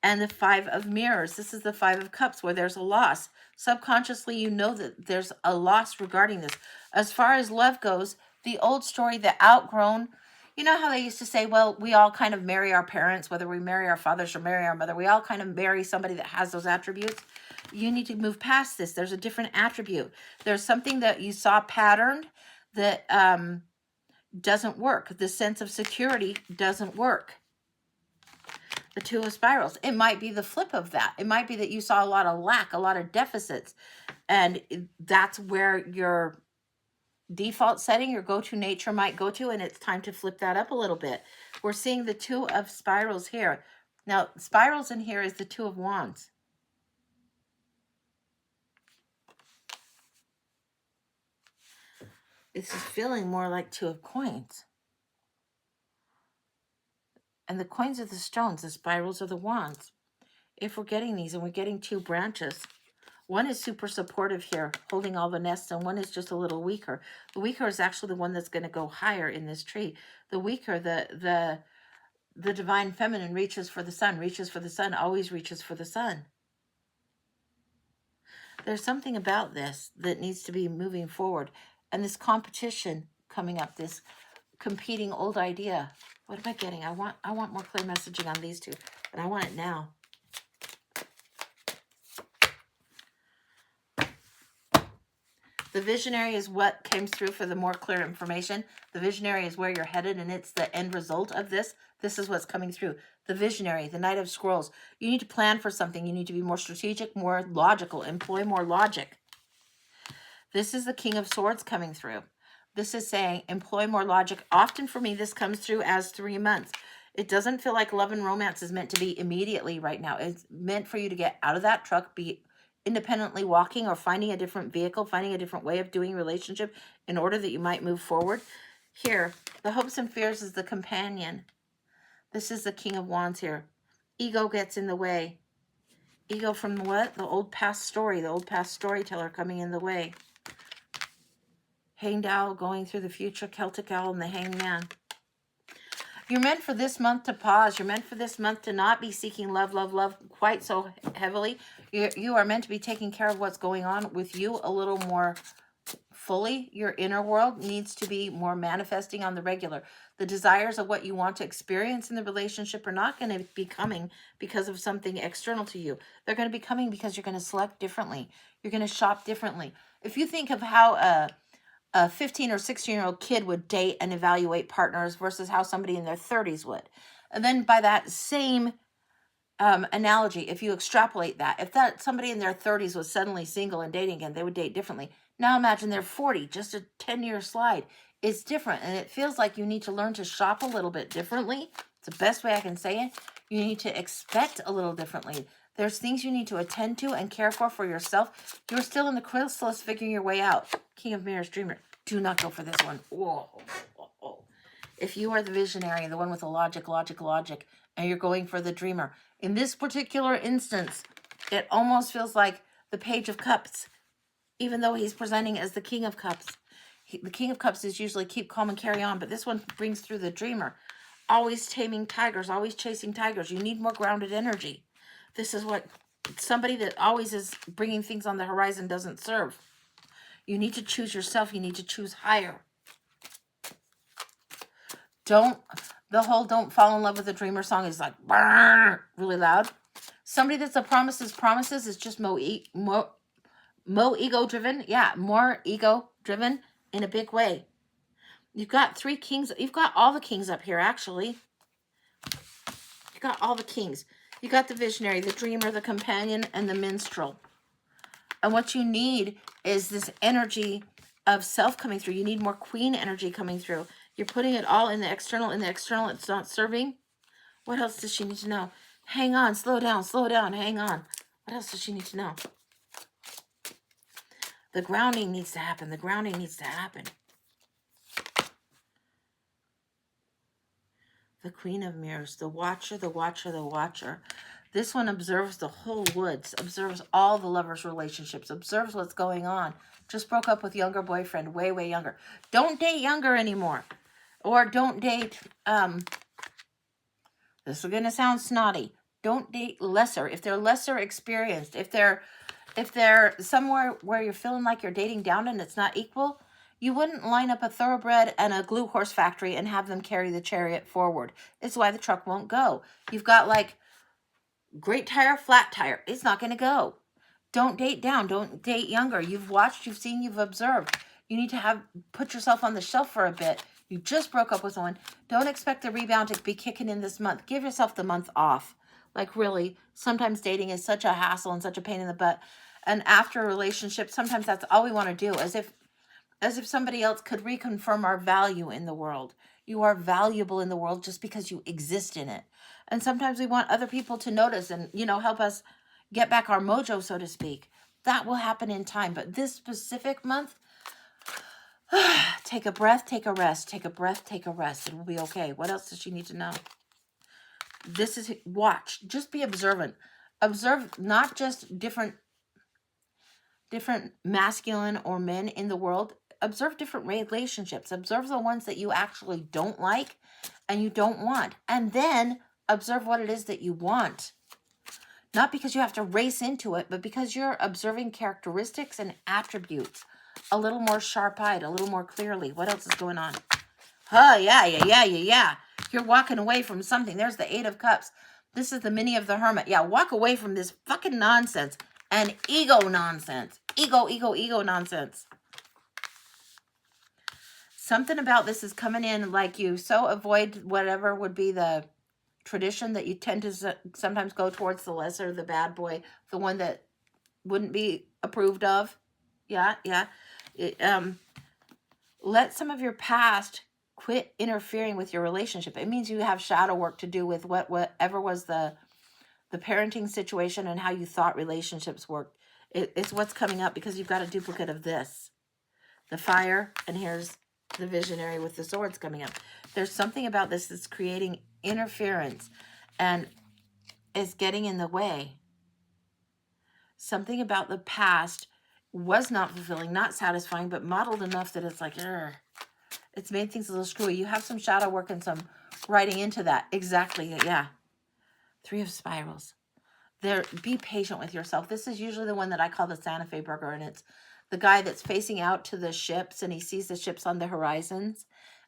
And the 5 of mirrors. This is the 5 of cups, where there's a loss. Subconsciously, you know that there's a loss regarding this. As far as love goes, the old story, the outgrown, you know how they used to say, well, we all kind of marry our parents, whether we marry our fathers or marry our mother, we all kind of marry somebody that has those attributes. You need to move past this. There's a different attribute. There's something that you saw patterned that doesn't work. The sense of security doesn't work. The 2 of spirals. It might be the flip of that. It might be that you saw a lot of lack, a lot of deficits. And that's where your default setting, your go-to nature might go to. And it's time to flip that up a little bit. We're seeing the 2 of spirals here. Now, spirals in here is the 2 of wands. This is feeling more like 2 of coins. And the coins are the stones, the spirals are the wands. If we're getting these and we're getting 2 branches, one is super supportive here, holding all the nests, and one is just a little weaker. The weaker is actually the one that's going to go higher in this tree. The weaker, the divine feminine reaches for the sun, always reaches for the sun. There's something about this that needs to be moving forward. And this competition coming up, this competing old idea. What am I getting? I want more clear messaging on these two, and I want it now. The visionary is what came through for the more clear information. The visionary is where you're headed, and it's the end result of this. This is what's coming through. The visionary, the Knight of Scrolls. You need to plan for something. You need to be more strategic, more logical, employ more logic. This is the King of Swords coming through. This is saying employ more logic. Often for me, this comes through as 3 months. It doesn't feel like love and romance is meant to be immediately right now. It's meant for you to get out of that truck, be independently walking or finding a different vehicle, finding a different way of doing relationship in order that you might move forward. Here, the hopes and fears is the companion. This is the King of Wands here. Ego gets in the way. Ego from what? The old past story, the old past storyteller coming in the way. Hanged Owl going through the future, Celtic Owl, and the Hanged Man. You're meant for this month to pause. You're meant for this month to not be seeking love quite so heavily. You are meant to be taking care of what's going on with you a little more fully. Your inner world needs to be more manifesting on the regular. The desires of what you want to experience in the relationship are not going to be coming because of something external to you. They're going to be coming because you're going to select differently. You're going to shop differently. If you think of how a 15 or 16-year-old kid would date and evaluate partners versus how somebody in their 30s would. And then by that same analogy, if you extrapolate that, if that somebody in their 30s was suddenly single and dating again, they would date differently. Now imagine they're 40, just a 10-year slide. It's different, and it feels like you need to learn to shop a little bit differently. It's the best way I can say it. You need to expect a little differently. There's things you need to attend to and care for yourself. You're still in the chrysalis figuring your way out. King of Mirrors, Dreamer. Do not go for this one. Whoa. If you are the visionary, the one with the logic, and you're going for the dreamer, in this particular instance, it almost feels like the Page of Cups, even though he's presenting as the King of Cups. The King of Cups is usually keep calm and carry on, but this one brings through the dreamer. Always taming tigers, always chasing tigers. You need more grounded energy. This is what somebody that always is bringing things on the horizon doesn't serve. You need to choose yourself. You need to choose higher. Don't fall in love with a dreamer song is like really loud. Somebody that's a promises is just more ego driven. Yeah, more ego driven in a big way. You've got 3 kings. You've got all the kings up here, actually. You got all the kings. You got the visionary, the dreamer, the companion, and the minstrel. And what you need is this energy of self coming through. You need more queen energy coming through. You're putting it all in the external. In the external, it's not serving. What else does she need to know? Hang on, slow down, hang on. What else does she need to know? The grounding needs to happen. The grounding needs to happen. The Queen of Mirrors, the Watcher, the Watcher, the Watcher. This one observes the whole woods, observes all the lovers' relationships, observes what's going on. Just broke up with younger boyfriend, way, way younger. Don't date younger anymore. Or don't date, this is going to sound snotty. Don't date lesser. If they're lesser experienced, if they're somewhere where you're feeling like you're dating down and it's not equal, you wouldn't line up a thoroughbred and a glue horse factory and have them carry the chariot forward. It's why the truck won't go. You've got like great tire, flat tire. It's not going to go. Don't date down. Don't date younger. You've watched, you've seen, you've observed. You need to put yourself on the shelf for a bit. You just broke up with someone. Don't expect the rebound to be kicking in this month. Give yourself the month off. Like really, sometimes dating is such a hassle and such a pain in the butt. And after a relationship, sometimes that's all we want to do, as if somebody else could reconfirm our value in the world. You are valuable in the world just because you exist in it. And sometimes we want other people to notice and, help us get back our mojo, so to speak. That will happen in time. But this specific month, take a breath, take a rest. Take a breath, take a rest. It will be okay. What else does she need to know? This is, watch. Just be observant. Observe not just different masculine or men in the world. Observe different relationships. Observe the ones that you actually don't like and you don't want. And then observe what it is that you want. Not because you have to race into it, but because you're observing characteristics and attributes a little more sharp-eyed, a little more clearly. What else is going on? Oh, yeah. You're walking away from something. There's the Eight of Cups. This is the Mini of the Hermit. Yeah, walk away from this fucking nonsense and ego nonsense. Ego nonsense. Something about this is coming in like you so avoid whatever would be the tradition that you tend to sometimes go towards the lesser, the bad boy, the one that wouldn't be approved of. Yeah. Let some of your past quit interfering with your relationship. It means you have shadow work to do with whatever was the parenting situation and how you thought relationships worked. It's what's coming up because you've got a duplicate of this. The Fire, and here's the Visionary with the swords coming up. There's something about this that's creating interference and is getting in the way. Something about the past was not fulfilling, not satisfying, but modeled enough that it's like, it's made things a little screwy. You have some shadow work and some writing into that. Exactly, yeah. Three of Spirals. Be patient with yourself. This is usually the one that I call the Santa Fe burger, and it's the guy that's facing out to the ships, and he sees the ships on the horizons,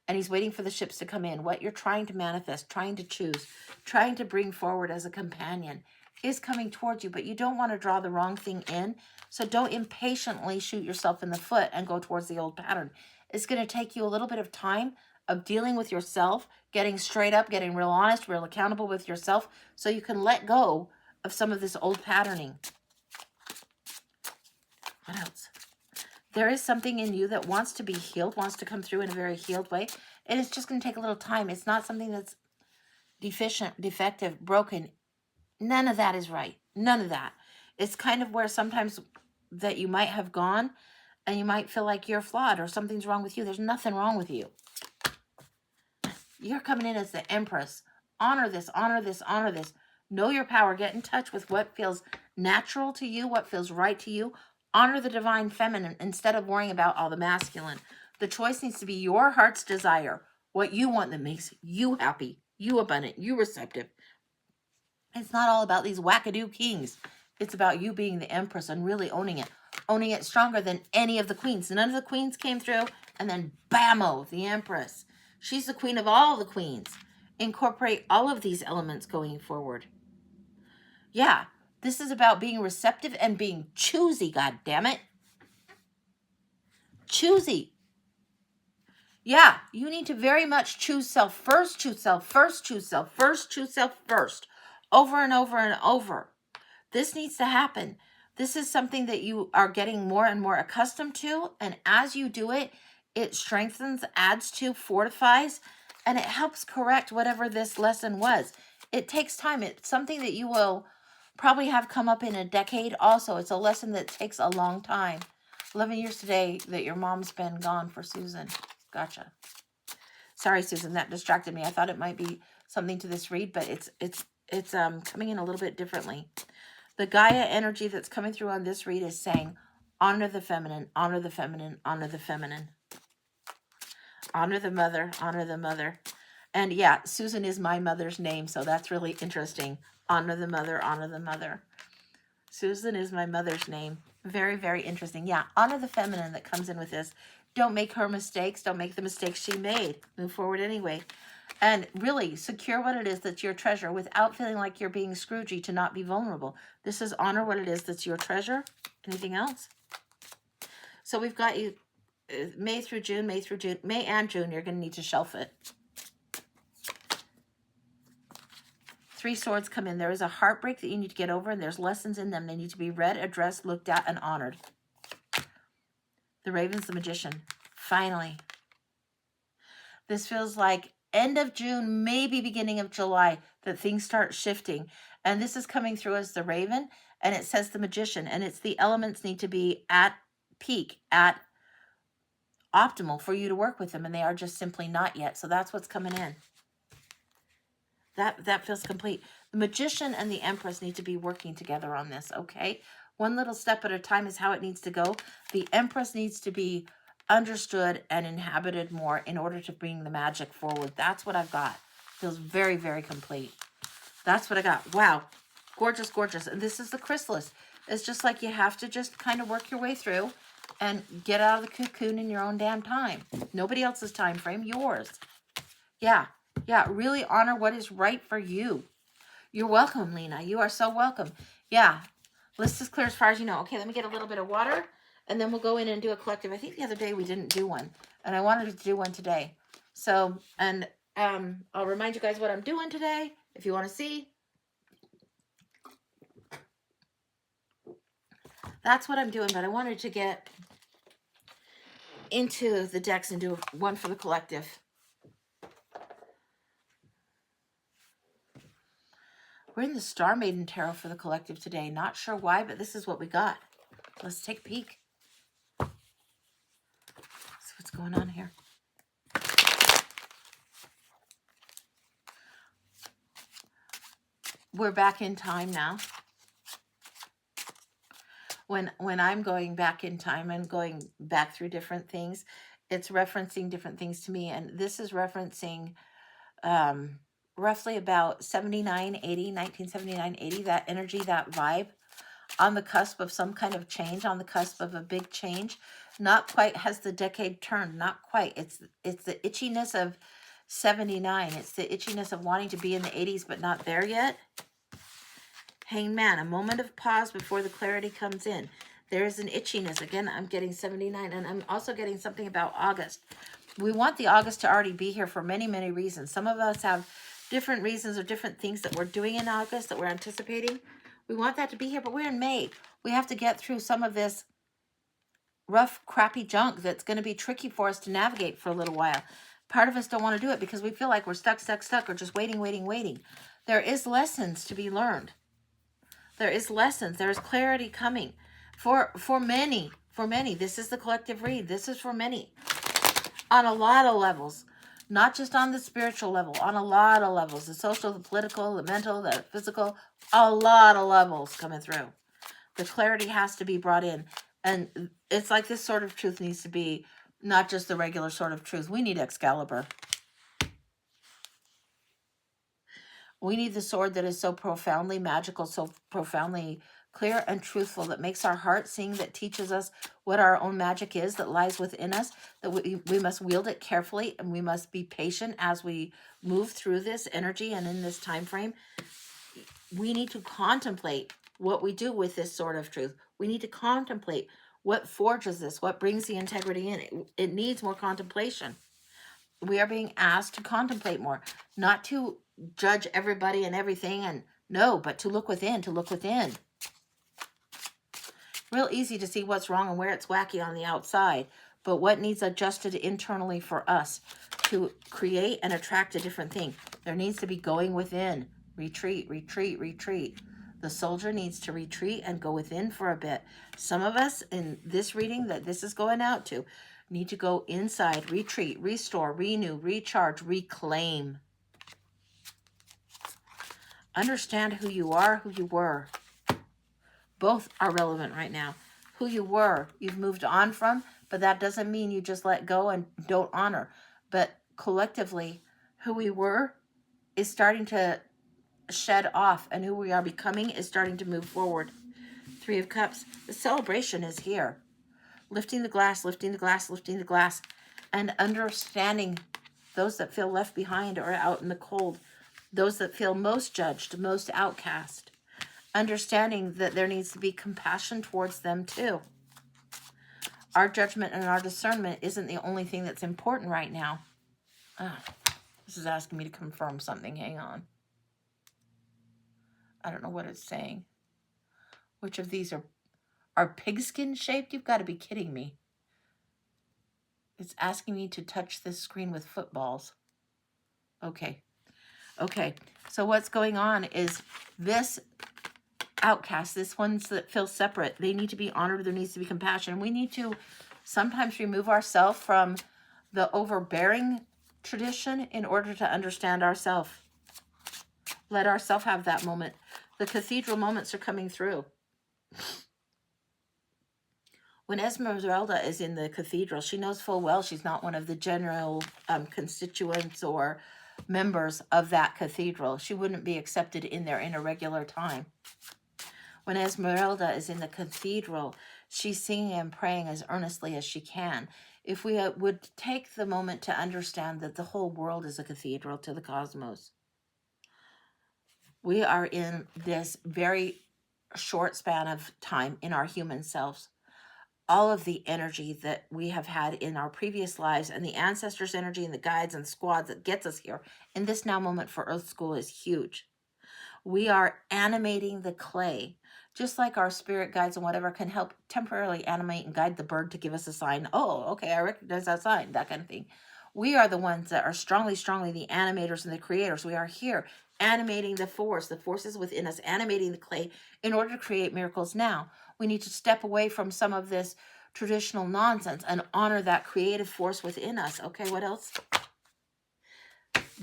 and he's waiting for the ships to come in. What you're trying to manifest, trying to choose, trying to bring forward as a companion is coming towards you, but you don't want to draw the wrong thing in, so don't impatiently shoot yourself in the foot and go towards the old pattern. It's going to take you a little bit of time of dealing with yourself, getting straight up, getting real honest, real accountable with yourself, so you can let go of some of this old patterning. What else? There is something in you that wants to be healed, wants to come through in a very healed way. And it's just going to take a little time. It's not something that's deficient, defective, broken. None of that is right. None of that. It's kind of where sometimes that you might have gone and you might feel like you're flawed or something's wrong with you. There's nothing wrong with you. You're coming in as the Empress. Honor this, honor this, honor this. Know your power. Get in touch with what feels natural to you, what feels right to you. Honor the divine feminine instead of worrying about all the masculine. The choice needs to be your heart's desire, what you want that makes you happy, you abundant, you receptive. It's not all about these wackadoo kings. It's about you being the Empress and really owning it stronger than any of the queens. None of the queens came through, and then bammo, the Empress. She's the queen of all the queens. Incorporate all of these elements going forward. Yeah, this is about being receptive and being choosy, God damn it. Choosy. Yeah, you need to very much choose self first, choose self first, choose self first, choose self first. Over and over and over. This needs to happen. This is something that you are getting more and more accustomed to. And as you do it, it strengthens, adds to, fortifies, and it helps correct whatever this lesson was. It takes time. It's something that you will probably have come up in a decade also. It's a lesson that takes a long time. 11 years today that your mom's been gone for Susan. Gotcha. Sorry, Susan, that distracted me. I thought it might be something to this read, but it's coming in a little bit differently. The Gaia energy that's coming through on this read is saying, honor the feminine, honor the feminine, honor the feminine. Honor the mother, honor the mother. And yeah, Susan is my mother's name, so that's really interesting. Honor the mother, honor the mother. Susan is my mother's name. Very, very interesting. Yeah, honor the feminine that comes in with this. Don't make her mistakes. Don't make the mistakes she made. Move forward anyway. And really secure what it is that's your treasure without feeling like you're being Scroogey to not be vulnerable. This is honor what it is that's your treasure. Anything else? So we've got you May through June, May and June. You're going to need to shelf it. 3 swords come in. There is a heartbreak that you need to get over, and there's lessons in them. They need to be read, addressed, looked at, and honored. The Raven's the Magician. Finally. This feels like end of June, maybe beginning of July, that things start shifting. And this is coming through as the Raven, and it says the Magician. And it's the elements need to be at peak, at optimal for you to work with them, and they are just simply not yet. So that's what's coming in. That feels complete. The Magician and the Empress need to be working together on this, okay? One little step at a time is how it needs to go. The Empress needs to be understood and inhabited more in order to bring the magic forward. That's what I've got. Feels very, very complete. That's what I got. Wow. Gorgeous, gorgeous. And this is the chrysalis. It's just like you have to just kind of work your way through and get out of the cocoon in your own damn time. Nobody else's time frame, yours. Yeah. Yeah, really honor what is right for you. You're welcome, Lena. You are so welcome. Yeah, list is clear as far as you know. Okay, let me get a little bit of water, and then we'll go in and do a collective. I think the other day we didn't do one, and I wanted to do one today. So, and I'll remind you guys what I'm doing today, if you want to see. That's what I'm doing, but I wanted to get into the decks and do one for the collective. We're in the Star Maiden Tarot for the collective today. Not sure why, but this is what we got. Let's take a peek. See what's going on here. We're back in time now. When I'm going back in time and going back through different things, it's referencing different things to me. And this is referencing roughly about 79, 80, 1979, 80, that energy, that vibe, on the cusp of some kind of change, on the cusp of a big change. Not quite has the decade turned, not quite. It's the itchiness of 79. It's the itchiness of wanting to be in the 80s, but not there yet. Hanged Man, a moment of pause before the clarity comes in. There is an itchiness. Again, I'm getting 79, and I'm also getting something about August. We want the August to already be here for many, many reasons. Some of us have different reasons or different things that we're doing in August that we're anticipating. We want that to be here, but we're in May. We have to get through some of this rough, crappy junk that's going to be tricky for us to navigate for a little while. Part of us don't want to do it because we feel like we're stuck, or just waiting. There is lessons to be learned. There is lessons. There is clarity coming for many. For many, this is the collective read. This is for many on a lot of levels, not just on the spiritual level, on a lot of levels, the social, the political, the mental, the physical, a lot of levels coming through. The clarity has to be brought in. And it's like this sort of truth needs to be not just the regular sort of truth. We need Excalibur. We need the sword that is so profoundly magical, so profoundly clear and truthful, that makes our heart sing, that teaches us what our own magic is that lies within us, that we must wield it carefully, and we must be patient as we move through this energy and in this time frame. We need to contemplate what we do with this sword of truth. We need to contemplate what forges this, what brings the integrity in. It needs more contemplation. We are being asked to contemplate more, not to judge everybody and everything, and no, but to look within, Real easy to see what's wrong and where it's wacky on the outside, but what needs adjusted internally for us to create and attract a different thing. There needs to be going within. Retreat, retreat, retreat. The soldier needs to retreat and go within for a bit. Some of us in this reading that this is going out to need to go inside, retreat, restore, renew, recharge, reclaim. Understand who you are, who you were. Both are relevant right now. Who you were, you've moved on from, but that doesn't mean you just let go and don't honor. But collectively, who we were is starting to shed off, and who we are becoming is starting to move forward. Three of Cups. The celebration is here. Lifting the glass, lifting the glass, lifting the glass, and understanding those that feel left behind or out in the cold, those that feel most judged, most outcast. Understanding that there needs to be compassion towards them too. Our judgment and our discernment isn't the only thing that's important right now. This is asking me to confirm something. Hang on. I don't know what it's saying. Which of these are pigskin shaped? You've got to be kidding me. It's asking me to touch this screen with footballs. Okay. Okay. So what's going on is this outcast, this ones that feel separate, they need to be honored. There needs to be compassion. We need to sometimes remove ourselves from the overbearing tradition in order to understand ourselves. Let ourselves have that moment. The cathedral moments are coming through. When Esmeralda is in the cathedral, she knows full well she's not one of the general constituents or members of that cathedral. She wouldn't be accepted in there in a regular time. When Esmeralda is in the cathedral, she's singing and praying as earnestly as she can. If we would take the moment to understand that the whole world is a cathedral to the cosmos, we are in this very short span of time in our human selves. All of the energy that we have had in our previous lives and the ancestors' energy and the guides and squads that gets us here in this now moment for Earth School is huge. We are animating the clay, just like our spirit guides and whatever can help temporarily animate and guide the bird to give us a sign. Oh, okay, I recognize that sign, that kind of thing. We are the ones that are strongly the animators and the creators. We are here animating the forces within us, animating the clay in order to create miracles now. We need to step away from some of this traditional nonsense and honor that creative force within us. Okay, what else?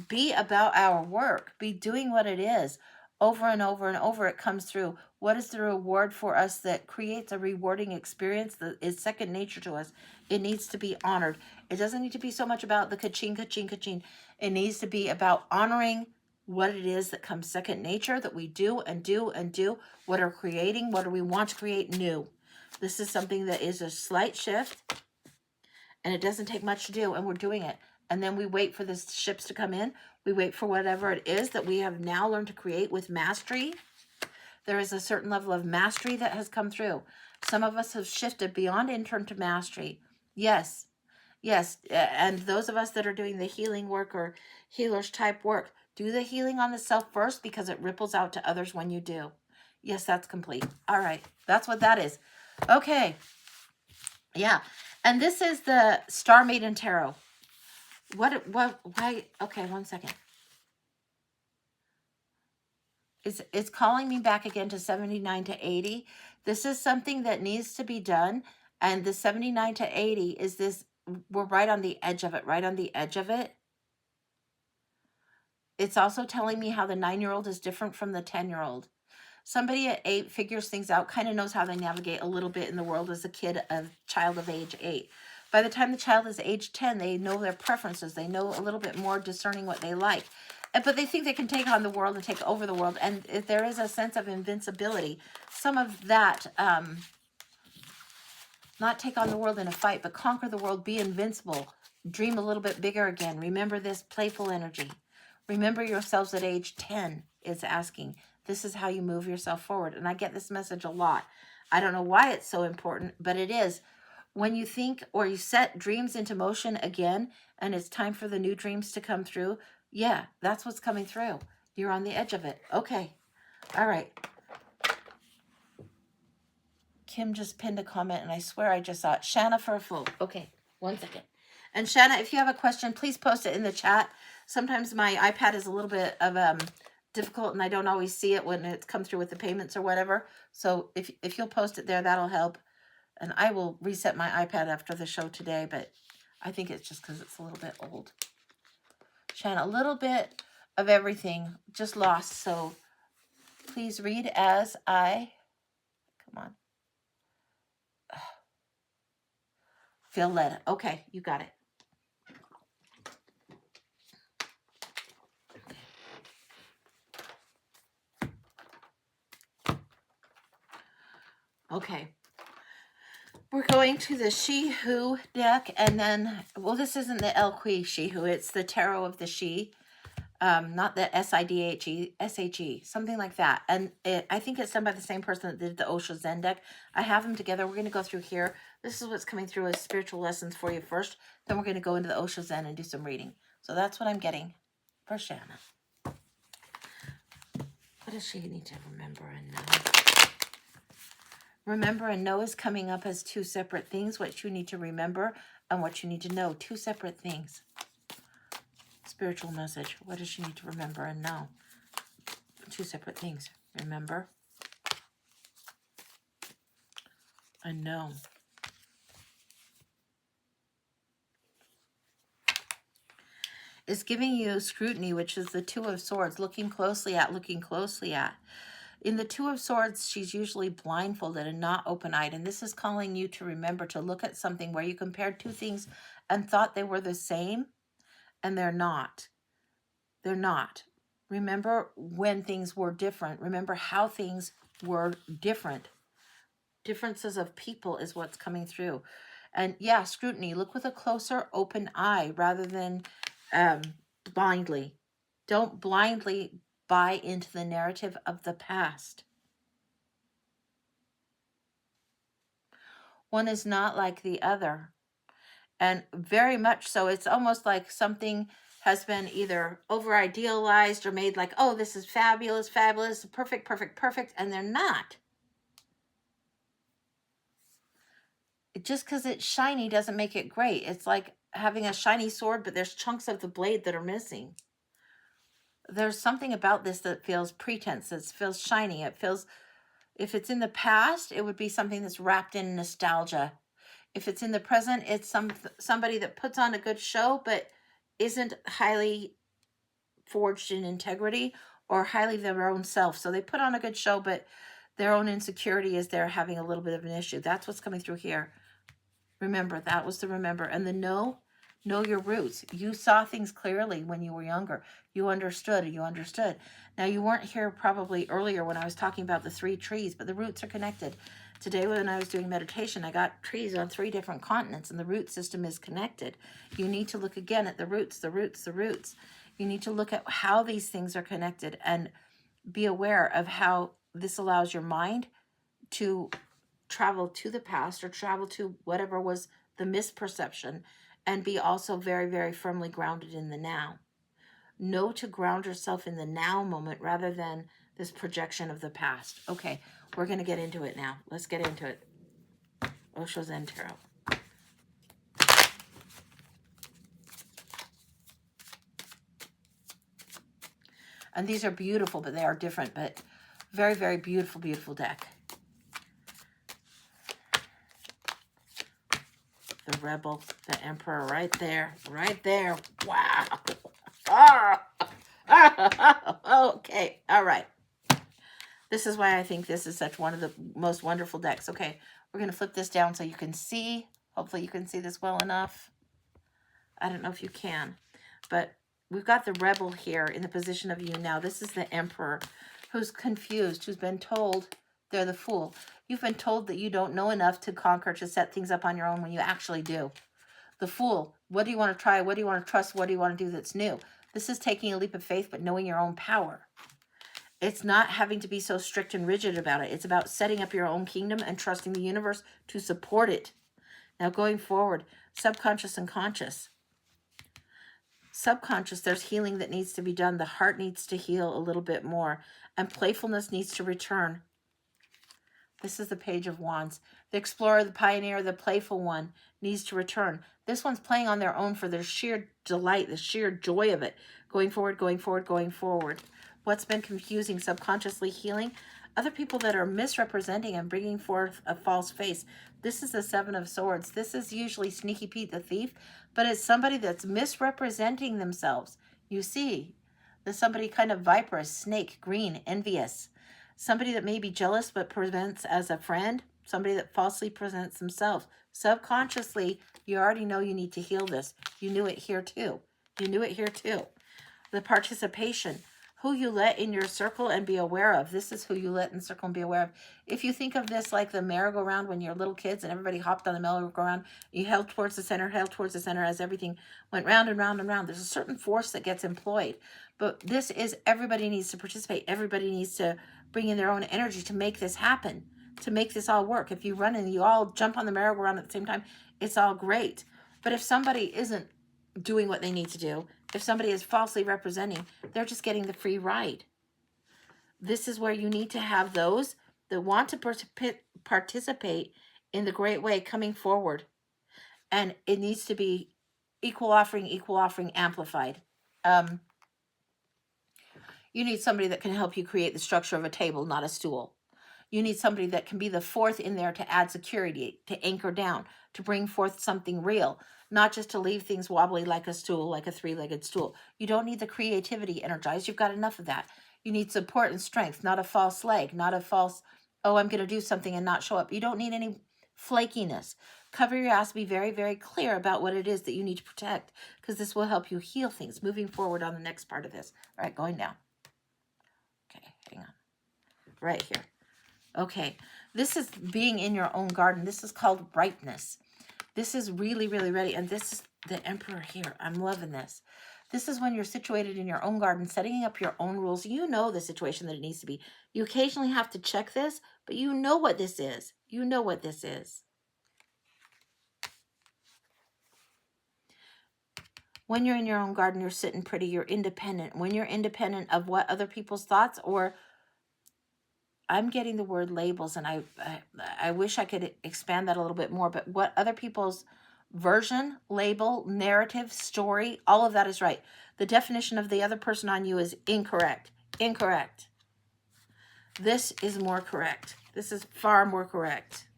Be about our work. Be doing what it is. Over and over and over it comes through. What is the reward for us that creates a rewarding experience that is second nature to us? It needs to be honored. It doesn't need to be so much about the ka-ching, ka-ching, ka-ching. It needs to be about honoring what it is that comes second nature, that we do and do and do. What are creating? What do we want to create new? This is something that is a slight shift, and it doesn't take much to do, and we're doing it. And then we wait for the ships to come in. We wait for whatever it is that we have now learned to create with mastery. There is a certain level of mastery that has come through. Some of us have shifted beyond intern to mastery. Yes, yes. And those of us that are doing the healing work or healers type work, do the healing on the self first because it ripples out to others when you do. Yes, that's complete. All right. That's what that is. Okay. Yeah. And this is the Star Maiden Tarot. Why? Okay, one second. It's calling me back again to 79 to 80. This is something that needs to be done. And the 79 to 80 is this, we're right on the edge of it, right on the edge of it. It's also telling me how the 9-year-old is different from the 10-year-old. Somebody at 8 figures things out, kind of knows how they navigate a little bit in the world as a child of age 8. By the time the child is age 10, they know their preferences. They know a little bit more discerning what they like. But they think they can take on the world and take over the world. And if there is a sense of invincibility, some of that, not take on the world in a fight, but conquer the world, be invincible, dream a little bit bigger again. Remember this playful energy. Remember yourselves at age 10 is asking. This is how you move yourself forward. And I get this message a lot. I don't know why it's so important, but it is. When you think or you set dreams into motion again, and it's time for the new dreams to come through, yeah, that's what's coming through. You're on the edge of it. Okay. All right. Kim just pinned a comment, and I swear I just saw it. Shanna for a full. Okay, 1 second. And Shanna, if you have a question, please post it in the chat. Sometimes my iPad is a little bit of difficult, and I don't always see it when it's come through with the payments or whatever. So if you'll post it there, that'll help. And I will reset my iPad after the show today, but I think it's just because it's a little bit old. Shanna, a little bit of everything, just lost. So please read as I, come on, feel led. Okay, you got it. Okay. We're going to the She-Who deck, and then, well, this isn't the Elqui She-Who, it's the Tarot of the She. Not the S-I-D-H-E, S-H-E, something like that. And I think it's done by the same person that did the Osho Zen deck. I have them together. We're going to go through here. This is what's coming through as spiritual lessons for you first. Then we're going to go into the Osho Zen and do some reading. So that's what I'm getting for Shanna. What does she need to remember and know? Remember and know is coming up as two separate things. What you need to remember and what you need to know. Two separate things. Spiritual message. What does she need to remember and know? Two separate things. Remember and know. It's giving you scrutiny, which is the Two of Swords. Looking closely at, looking closely at. In the Two of Swords, she's usually blindfolded and not open-eyed. And this is calling you to remember to look at something where you compared two things and thought they were the same. And they're not. They're not. Remember when things were different. Remember how things were different. Differences of people is what's coming through. And yeah, scrutiny. Look with a closer open eye rather than blindly. Don't blindly buy into the narrative of the past. One is not like the other. And very much so. It's almost like something has been either over-idealized or made like, oh, this is fabulous, fabulous, perfect, perfect, perfect. And they're not. Just because it's shiny doesn't make it great. It's like having a shiny sword, but there's chunks of the blade that are missing. There's something about this that feels pretense. It feels shiny. It feels, if it's in the past, it would be something that's wrapped in nostalgia. If it's in the present, it's somebody that puts on a good show, but isn't highly forged in integrity or highly their own self. So they put on a good show, but their own insecurity is they're having a little bit of an issue. That's what's coming through here. Remember, that was the remember. And the know your roots. You saw things clearly when you were younger. You understood. Now, you weren't here probably earlier when I was talking about the 3 trees, but the roots are connected. Today, when I was doing meditation, I got trees on 3 different continents, and the root system is connected. You need to look again at the roots, the roots, the roots. You need to look at how these things are connected and be aware of how this allows your mind to travel to the past or travel to whatever was the misperception and be also very, very firmly grounded in the now. Know to ground yourself in the now moment rather than this projection of the past. Okay, we're going to get into it now. Let's get into it. Osho Zen Tarot. And these are beautiful, but they are different, but very, very beautiful, beautiful deck. The Rebel, the Emperor, right there, right there. Wow. Okay, all right. This is why I think this is such one of the most wonderful decks. Okay, we're going to flip this down so you can see. Hopefully you can see this well enough. I don't know if you can, but we've got the Rebel here in the position of you now. This is the Emperor who's confused, who's been told they're the Fool. You've been told that you don't know enough to conquer, to set things up on your own when you actually do. The Fool, what do you want to try? What do you want to trust? What do you want to do that's new? This is taking a leap of faith, but knowing your own power. It's not having to be so strict and rigid about it. It's about setting up your own kingdom and trusting the universe to support it. Now going forward, subconscious and conscious. Subconscious, there's healing that needs to be done. The heart needs to heal a little bit more. And playfulness needs to return. This is the Page of Wands. The explorer, the pioneer, the playful one needs to return. This one's playing on their own for their sheer delight, the sheer joy of it. Going forward, going forward, going forward. What's been confusing, subconsciously healing? Other people that are misrepresenting and bringing forth a false face. This is the Seven of Swords. This is usually Sneaky Pete the thief, but it's somebody that's misrepresenting themselves. You see, there's somebody kind of viperous, snake, green, envious. Somebody that may be jealous but presents as a friend. Somebody that falsely presents themselves. Subconsciously, you already know you need to heal this. You knew it here too. You knew it here too. The participation. Who you let in your circle and be aware of. This is who you let in the circle and be aware of. If you think of this like the merry-go-round when you're little kids and everybody hopped on the merry-go-round, you held towards the center as everything went round and round and round. There's a certain force that gets employed. But this is everybody needs to participate. Everybody needs to bring in their own energy to make this happen, to make this all work. If you run and you all jump on the merry-go-round at the same time, it's all great. But if somebody isn't doing what they need to do, if somebody is falsely representing, they're just getting the free ride. This is where you need to have those that want to participate in the great way coming forward. And it needs to be equal offering, amplified. You need somebody that can help you create the structure of a table, not a stool. You need somebody that can be the fourth in there to add security, to anchor down, to bring forth something real, not just to leave things wobbly like a stool, like a three-legged stool. You don't need the creativity energized. You've got enough of that. You need support and strength, not a false leg, not a false, oh, I'm going to do something and not show up. You don't need any flakiness. Cover your ass. Be very, very clear about what it is that you need to protect, because this will help you heal things. Moving forward on the next part of this. All right, going down. Okay, hang on. Right here. Okay, this is being in your own garden. This is called ripeness. This is really, really ready. And this is the Emperor here. I'm loving this. This is when you're situated in your own garden, setting up your own rules. You know the situation that it needs to be. You occasionally have to check this, but you know what this is. You know what this is. When you're in your own garden, you're sitting pretty. You're independent. When you're independent of what other people's thoughts, or I'm getting the word labels, and I wish I could expand that a little bit more, but what other people's version, label, narrative, story, all of that is right. The definition of the other person on you is incorrect. Incorrect. This is more correct. This is far more correct.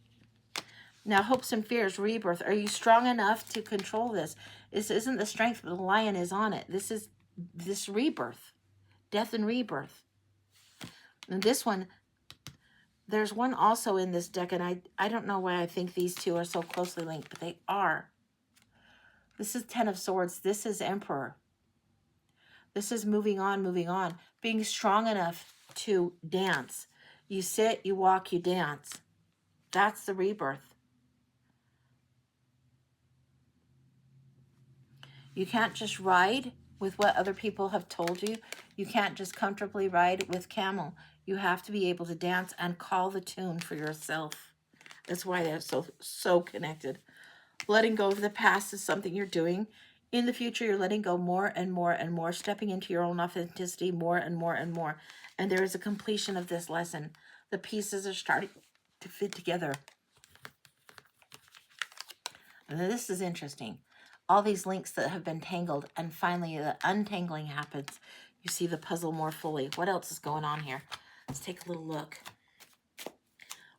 Now, hopes and fears, rebirth. Are you strong enough to control this? This isn't the strength, but the lion is on it. This is this rebirth. Death and rebirth. And this one, there's one also in this deck, and I don't know why I think these two are so closely linked, but they are. This is Ten of Swords. This is Emperor. This is moving on, being strong enough to dance. You sit, you walk, you dance. That's the rebirth. You can't just ride with what other people have told you. You can't just comfortably ride with camel. You have to be able to dance and call the tune for yourself. That's why they're so connected. Letting go of the past is something you're doing. In the future, you're letting go more and more and more, stepping into your own authenticity more and more and more. And there is a completion of this lesson. The pieces are starting to fit together. And this is interesting. All these links that have been tangled, and finally the untangling happens. You see the puzzle more fully. What else is going on here? Let's take a little look.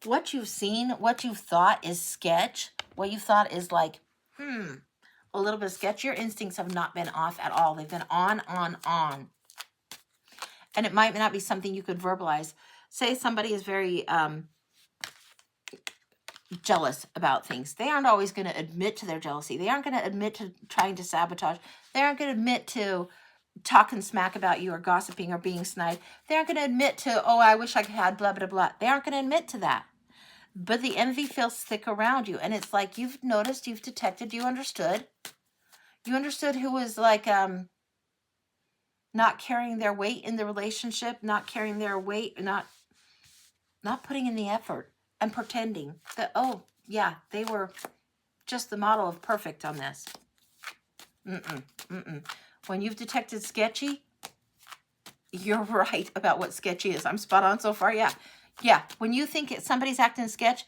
What you've seen, what you've thought is sketch, what you thought is like, a little bit of sketch, your instincts have not been off at all. They've been on. And it might not be something you could verbalize. Say somebody is very jealous about things. They aren't always going to admit to their jealousy. They aren't going to admit to trying to sabotage. They aren't going to admit to talking smack about you or gossiping or being snide. They aren't going to admit to, oh, I wish I had blah, blah, blah. They aren't going to admit to that. But the envy feels thick around you. And it's like you've noticed, you've detected, you understood. You understood who was like not carrying their weight in the relationship, not carrying their weight, not putting in the effort and pretending that, oh, yeah, they were just the model of perfect on this. When you've detected sketchy, you're right about what sketchy is. I'm spot on so far. Yeah. Yeah, when you think somebody's acting sketch,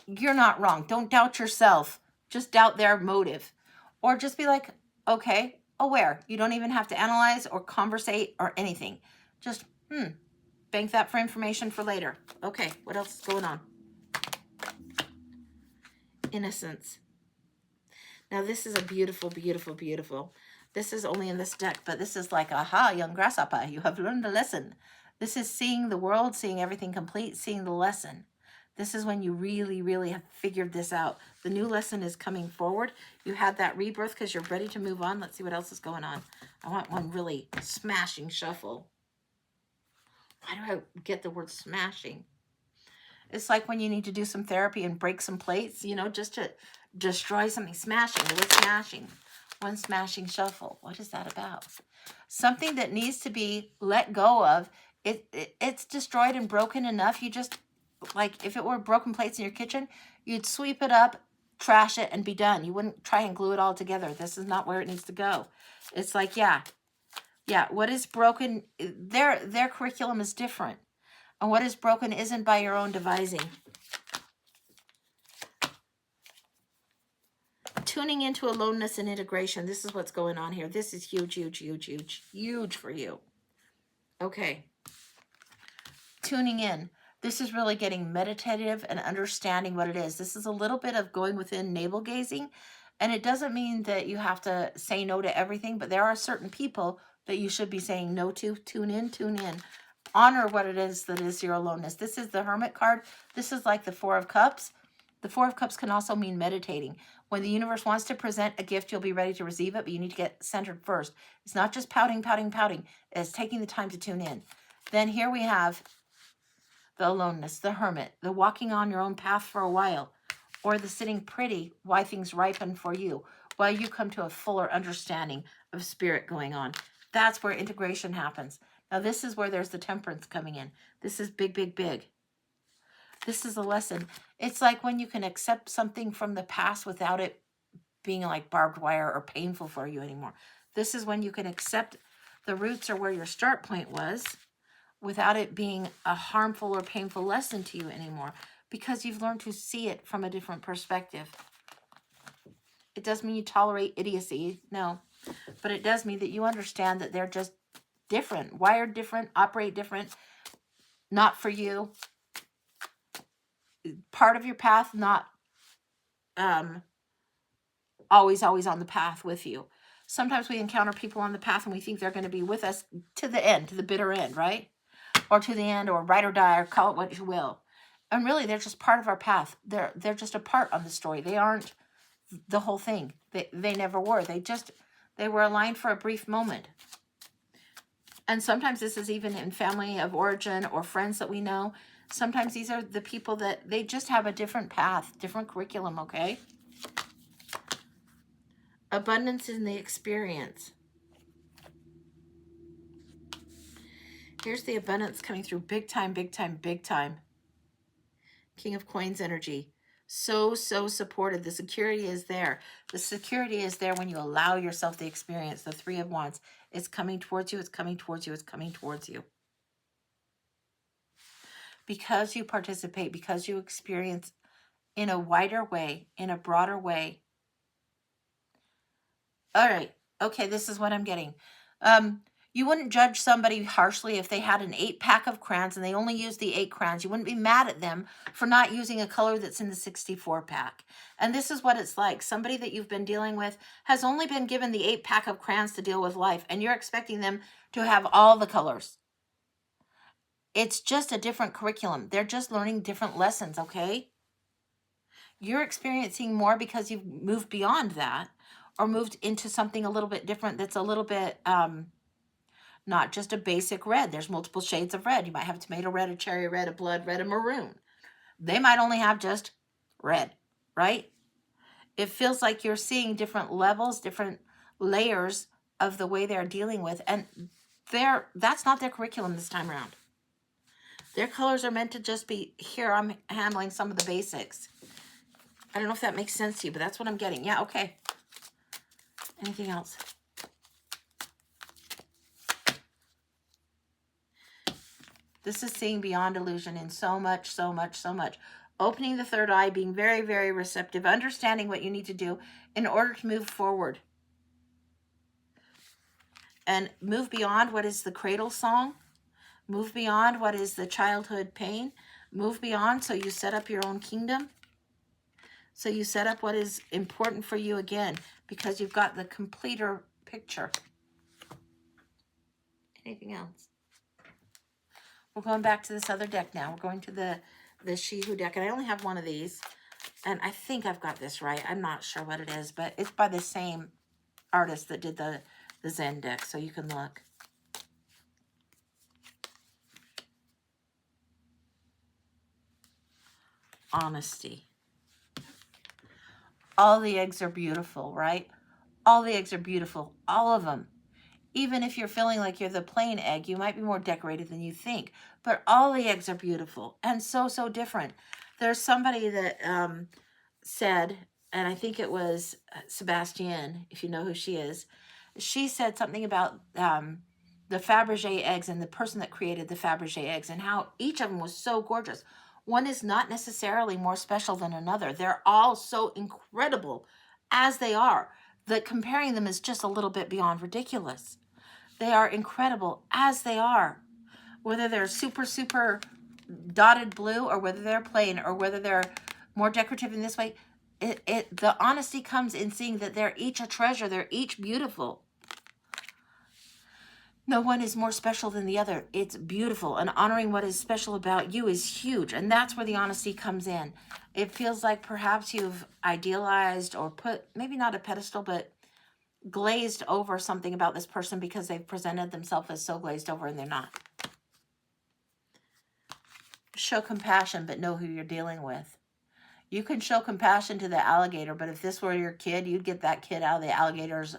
you're not wrong. Don't doubt yourself. Just doubt their motive. Or just be like, okay, aware. You don't even have to analyze or conversate or anything. Just, bank that for information for later. Okay, what else is going on? Innocence. Now, this is a beautiful, beautiful, beautiful. This is only in this deck, but this is like, aha, young grasshopper, you have learned a lesson. This is seeing the world, seeing everything complete, seeing the lesson. This is when you really, really have figured this out. The new lesson is coming forward. You had that rebirth because you're ready to move on. Let's see what else is going on. I want one really smashing shuffle. Why do I get the word smashing? It's like when you need to do some therapy and break some plates, you know, just to destroy something. Smashing. The word smashing. One smashing shuffle. What is that about? Something that needs to be let go of. It's destroyed and broken enough. You just, like, if it were broken plates in your kitchen, you'd sweep it up, trash it, and be done. You wouldn't try and glue it all together. This is not where it needs to go. It's like, yeah, what is broken, their curriculum is different. And what is broken isn't by your own devising. Tuning into aloneness and integration. This is what's going on here. This is huge, huge, huge, huge, huge for you. Okay. Tuning in. This is really getting meditative and understanding what it is. This is a little bit of going within, navel gazing. And it doesn't mean that you have to say no to everything, but there are certain people that you should be saying no to. Tune in, tune in. Honor what it is that is your aloneness. This is the Hermit card. This is like the Four of Cups. The Four of Cups can also mean meditating. When the universe wants to present a gift, you'll be ready to receive it, but you need to get centered first. It's not just pouting, pouting, pouting. It's taking the time to tune in. Then here we have the aloneness, the Hermit, the walking on your own path for a while, or the sitting pretty while things ripen for you, while you come to a fuller understanding of spirit going on. That's where integration happens. Now, this is where there's the Temperance coming in. This is big, big, big. This is a lesson. It's like when you can accept something from the past without it being like barbed wire or painful for you anymore. This is when you can accept the roots or where your start point was without it being a harmful or painful lesson to you anymore, because you've learned to see it from a different perspective. It doesn't mean you tolerate idiocy, no, but it does mean that you understand that they're just different, wired different, operate different, not for you. Part of your path, not always on the path with you. Sometimes we encounter people on the path and we think they're going to be with us to the end, to the bitter end, right? Or to the end, or ride or die, or call it what you will. And really, they're just part of our path. They're just a part of the story. They aren't the whole thing. They never were. They were aligned for a brief moment. And sometimes this is even in family of origin or friends that we know. Sometimes these are the people that they just have a different path, different curriculum, okay? Abundance in the experience. Here's the abundance coming through big time, big time, big time. King of Coins energy. So supported. The security is there. The security is there when you allow yourself the experience. The Three of Wands. It's coming towards you. It's coming towards you. It's coming towards you. Because you participate, because you experience in a wider way, in a broader way. All right. Okay, this is what I'm getting. You wouldn't judge somebody harshly if they had an 8-pack of crayons and they only used the 8 crayons. You wouldn't be mad at them for not using a color that's in the 64-pack. And this is what it's like. Somebody that you've been dealing with has only been given the 8-pack of crayons to deal with life, and you're expecting them to have all the colors. It's just a different curriculum. They're just learning different lessons, okay? You're experiencing more because you've moved beyond that, or moved into something a little bit different that's a little bit... not just a basic red. There's multiple shades of red. You might have tomato red, a cherry red, a blood red, a maroon. They might only have just red, right? It feels like you're seeing different levels, different layers of the way they're dealing with. And that's not their curriculum this time around. Their colors are meant to just be, here, I'm handling some of the basics. I don't know if that makes sense to you, but that's what I'm getting. Yeah, okay. Anything else? This is seeing beyond illusion in so much, so much, so much. Opening the third eye, being very, very receptive, understanding what you need to do in order to move forward. And move beyond what is the cradle song. Move beyond what is the childhood pain. Move beyond so you set up your own kingdom. So you set up what is important for you again, because you've got the completer picture. Anything else? We're going back to this other deck now. We're going to the She Who deck, and I only have one of these, and I think I've got this right. I'm not sure what it is, but it's by the same artist that did the Zen deck, so you can look. Honesty. All the eggs are beautiful, right? All the eggs are beautiful, all of them. Even if you're feeling like you're the plain egg, you might be more decorated than you think. But all the eggs are beautiful and so, so different. There's somebody that said, and I think it was Sebastian, if you know who she is, she said something about the Fabergé eggs and the person that created the Fabergé eggs and how each of them was so gorgeous. One is not necessarily more special than another. They're all so incredible as they are that comparing them is just a little bit beyond ridiculous. They are incredible as they are. Whether they're super, super dotted blue or whether they're plain or whether they're more decorative in this way, the honesty comes in seeing that they're each a treasure. They're each beautiful. No one is more special than the other. It's beautiful, and honoring what is special about you is huge, and that's where the honesty comes in. It feels like perhaps you've idealized or put, maybe not a pedestal, but glazed over something about this person because they've presented themselves as so glazed over, and they're not. Show compassion, but know who you're dealing with. You can show compassion to the alligator, but if this were your kid, you'd get that kid out of the alligator's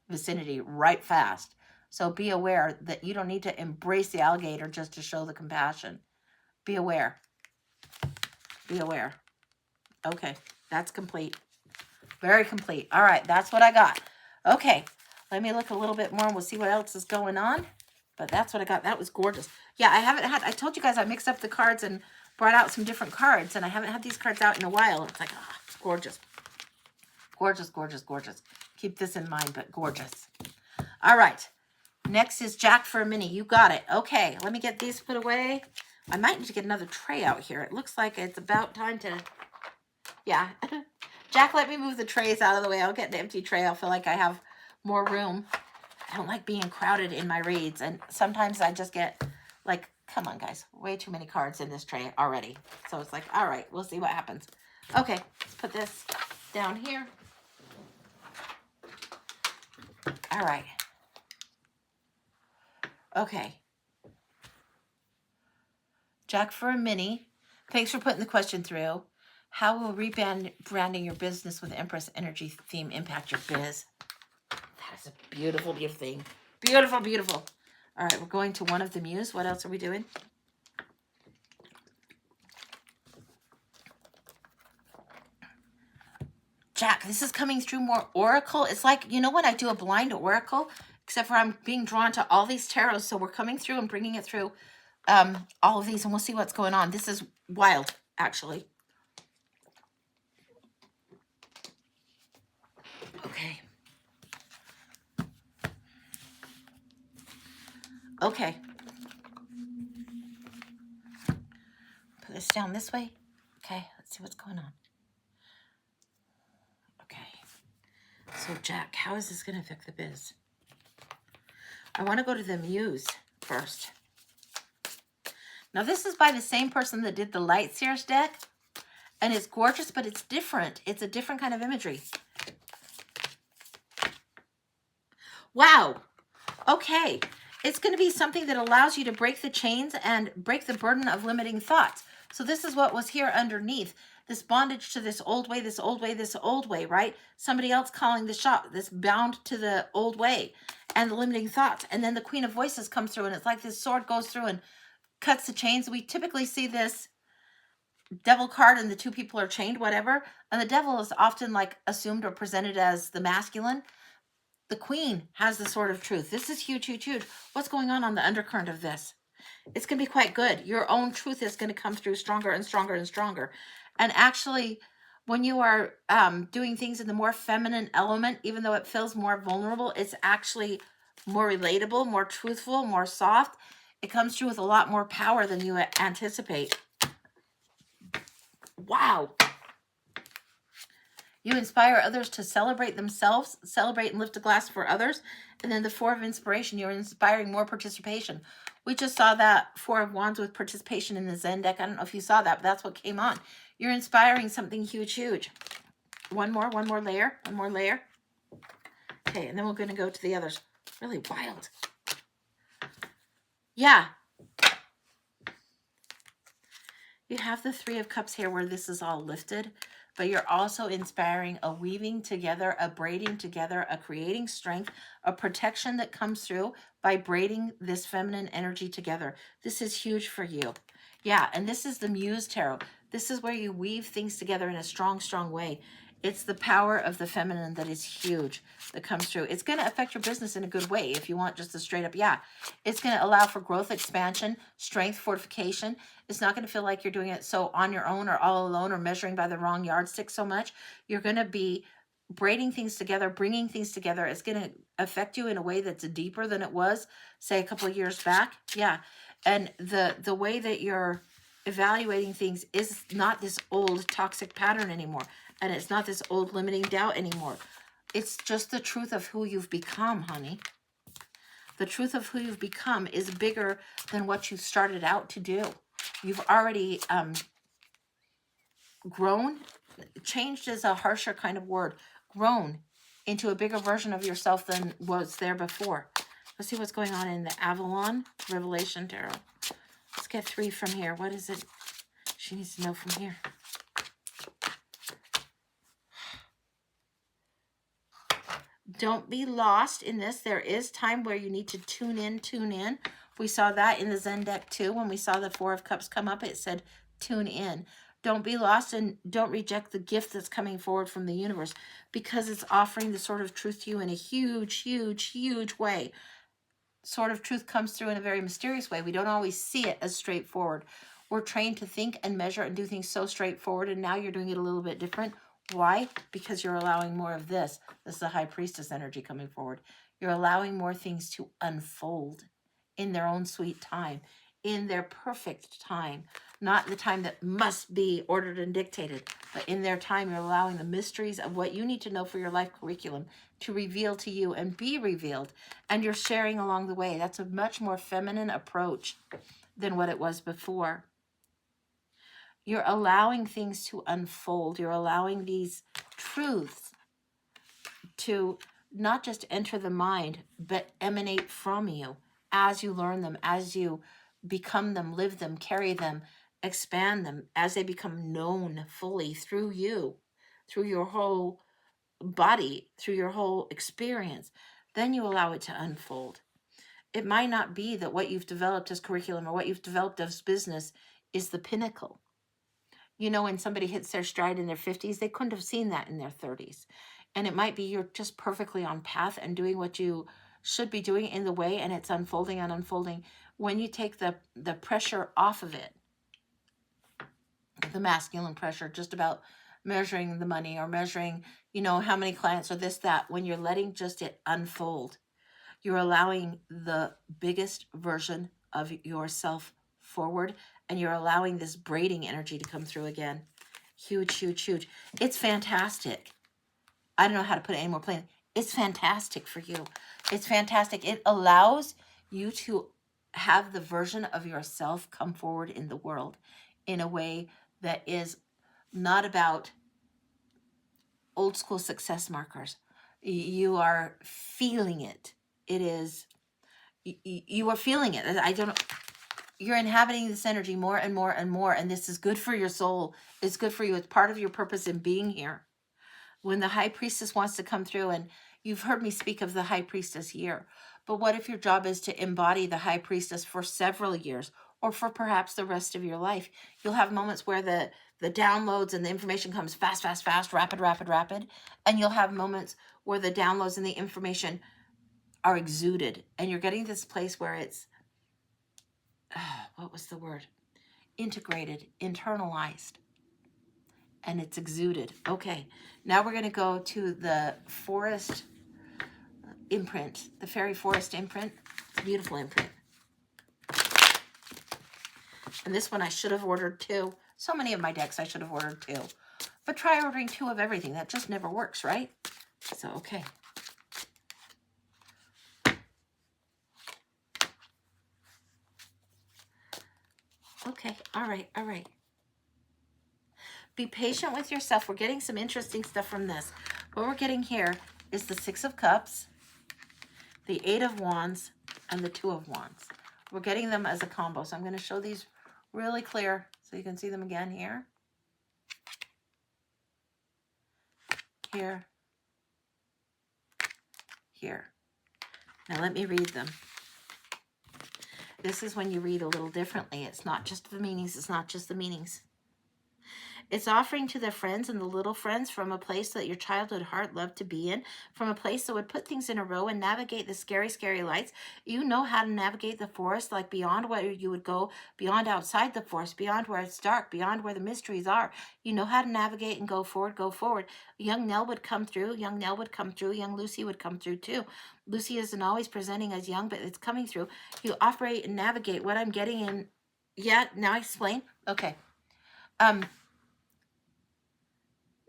vicinity right fast. So be aware that you don't need to embrace the alligator just to show the compassion. Be aware. Be aware. Okay, that's complete. Very complete. All right, that's what I got. Okay, let me look a little bit more and we'll see what else is going on. But that's what I got. That was gorgeous. Yeah, I told you guys I mixed up the cards and brought out some different cards, and I haven't had these cards out in a while. It's like, it's gorgeous. Gorgeous, gorgeous, gorgeous. Keep this in mind, but gorgeous. All right. Next is Jack for a Mini. You got it. Okay, let me get these put away. I might need to get another tray out here. It looks like it's about time to, yeah. Jack, let me move the trays out of the way. I'll get an empty tray. I'll feel like I have more room. I don't like being crowded in my reads, and sometimes I just get like, come on, guys, way too many cards in this tray already. So it's like, all right, we'll see what happens. Okay, let's put this down here. All right. Okay. Jack for a Mini. Thanks for putting the question through. How will rebranding your business with Empress Energy theme impact your biz? That is a beautiful, beautiful thing. Beautiful, beautiful. All right, we're going to one of the Muse. What else are we doing? Jack, this is coming through more Oracle. It's like, you know when I do a blind Oracle? Except for I'm being drawn to all these tarots. So we're coming through and bringing it through all of these, and we'll see what's going on. This is wild, actually. Okay. Okay. Put this down this way. Okay, let's see what's going on. Okay. So, Jack, how is this going to affect the biz? I want to go to the Muse first. Now, this is by the same person that did the Light Seers deck, and it's gorgeous, but it's different. It's a different kind of imagery. Wow. Okay. It's going to be something that allows you to break the chains and break the burden of limiting thoughts. So this is what was here underneath. This bondage to this old way, this old way, this old way, right? Somebody else calling the shot, this bound to the old way and the limiting thoughts. And then the Queen of Voices comes through, and it's like this sword goes through and cuts the chains. We typically see this devil card and the two people are chained, whatever. And the devil is often like assumed or presented as the masculine. The Queen has the sword of truth. This is huge, huge, huge. What's going on the undercurrent of this? It's going to be quite good. Your own truth is going to come through stronger and stronger and stronger. And actually, when you are doing things in the more feminine element, even though it feels more vulnerable, it's actually more relatable, more truthful, more soft. It comes through with a lot more power than you anticipate. Wow. You inspire others to celebrate themselves, celebrate and lift a glass for others. And then the Four of Inspiration, you're inspiring more participation. We just saw that Four of Wands with participation in the Zen deck. I don't know if you saw that, but that's what came on. You're inspiring something huge, huge. One more layer, one more layer. Okay, and then we're going to go to the others. Really wild. Yeah. You have the Three of Cups here where this is all lifted, but you're also inspiring a weaving together, a braiding together, a creating strength, a protection that comes through by braiding this feminine energy together. This is huge for you. Yeah, and this is the Muse Tarot. This is where you weave things together in a strong, strong way. It's the power of the feminine that is huge that comes through. It's going to affect your business in a good way if you want just a straight up, yeah. It's going to allow for growth, expansion, strength, fortification. It's not going to feel like you're doing it so on your own or all alone or measuring by the wrong yardstick so much. You're going to be braiding things together, bringing things together. It's going to affect you in a way that's deeper than it was, say, a couple of years back. Yeah. And the way that you're evaluating things is not this old toxic pattern anymore. And it's not this old limiting doubt anymore. It's just the truth of who you've become, honey. The truth of who you've become is bigger than what you started out to do. You've already grown. Changed is a harsher kind of word. Grown into a bigger version of yourself than was there before. Let's see what's going on in the Avalon Revelation Tarot. Let's get 3 from here. What is it she needs to know from here? Don't be lost in this. There is time where you need to tune in. We saw that in the Zen deck too. When we saw the Four of Cups come up, it said tune in. Don't be lost and don't reject the gift that's coming forward from the universe, because it's offering the sort of truth to you in a huge, huge, huge way. Sort of truth comes through in a very mysterious way. We don't always see it as straightforward. We're trained to think and measure and do things so straightforward, and now you're doing it a little bit different. Why? Because you're allowing more of this. This is the High Priestess energy coming forward. You're allowing more things to unfold in their own sweet time, in their perfect time, not the time that must be ordered and dictated, but in their time. You're allowing the mysteries of what you need to know for your life curriculum to reveal to you and be revealed, and you're sharing along the way. That's a much more feminine approach than what it was before. You're allowing things to unfold. You're allowing these truths to not just enter the mind, but emanate from you as you learn them, as you become them, live them, carry them, expand them, as they become known fully through you, through your whole body, through your whole experience. Then you allow it to unfold. It might not be that what you've developed as curriculum or what you've developed as business is the pinnacle. You know, when somebody hits their stride in their 50s, they couldn't have seen that in their 30s. And it might be you're just perfectly on path and doing what you should be doing in the way, and it's unfolding and unfolding. When you take the pressure off of it, the masculine pressure, just about measuring the money or measuring, you know, how many clients or this, that, when you're letting just it unfold, you're allowing the biggest version of yourself forward, and you're allowing this braiding energy to come through again. Huge, huge, huge. It's fantastic. I don't know how to put it any more plain. It's fantastic for you. It's fantastic. It allows you to have the version of yourself come forward in the world in a way that is not about old school success markers. You are feeling it. It is, you are feeling it. I don't know. You're inhabiting this energy more and more and more, and this is good for your soul. It's good for you. It's part of your purpose in being here. When the High Priestess wants to come through, and you've heard me speak of the High Priestess year, but what if your job is to embody the High Priestess for several years, or for perhaps the rest of your life? You'll have moments where the downloads and the information comes fast, fast, fast, rapid, rapid, rapid, and you'll have moments where the downloads and the information are exuded, and you're getting this place where it's what was the word? Integrated, internalized, and it's exuded. Okay, now we're going to go to the forest imprint, the fairy forest imprint. It's a beautiful imprint. And this one I should have ordered 2. So many of my decks I should have ordered 2. But try ordering 2 of everything. That just never works, right? So, okay. Okay, all right, all right. Be patient with yourself. We're getting some interesting stuff from this. What we're getting here is the 6 of Cups, the 8 of Wands, and the 2 of Wands. We're getting them as a combo. So I'm going to show these really clear so you can see them again here. Here. Here. Now let me read them. This is when you read a little differently. It's not just the meanings. It's not just the meanings. It's offering to the friends and the little friends from a place that your childhood heart loved to be in, from a place that would put things in a row and navigate the scary, scary lights. You know how to navigate the forest, like beyond where you would go, beyond outside the forest, beyond where it's dark, beyond where the mysteries are. You know how to navigate and go forward, go forward. Young Nell would come through. Young Nell would come through. Young Lucy would come through too. Lucy isn't always presenting as young, but it's coming through. You operate and navigate. What I'm getting in, yeah, now I explain. Okay.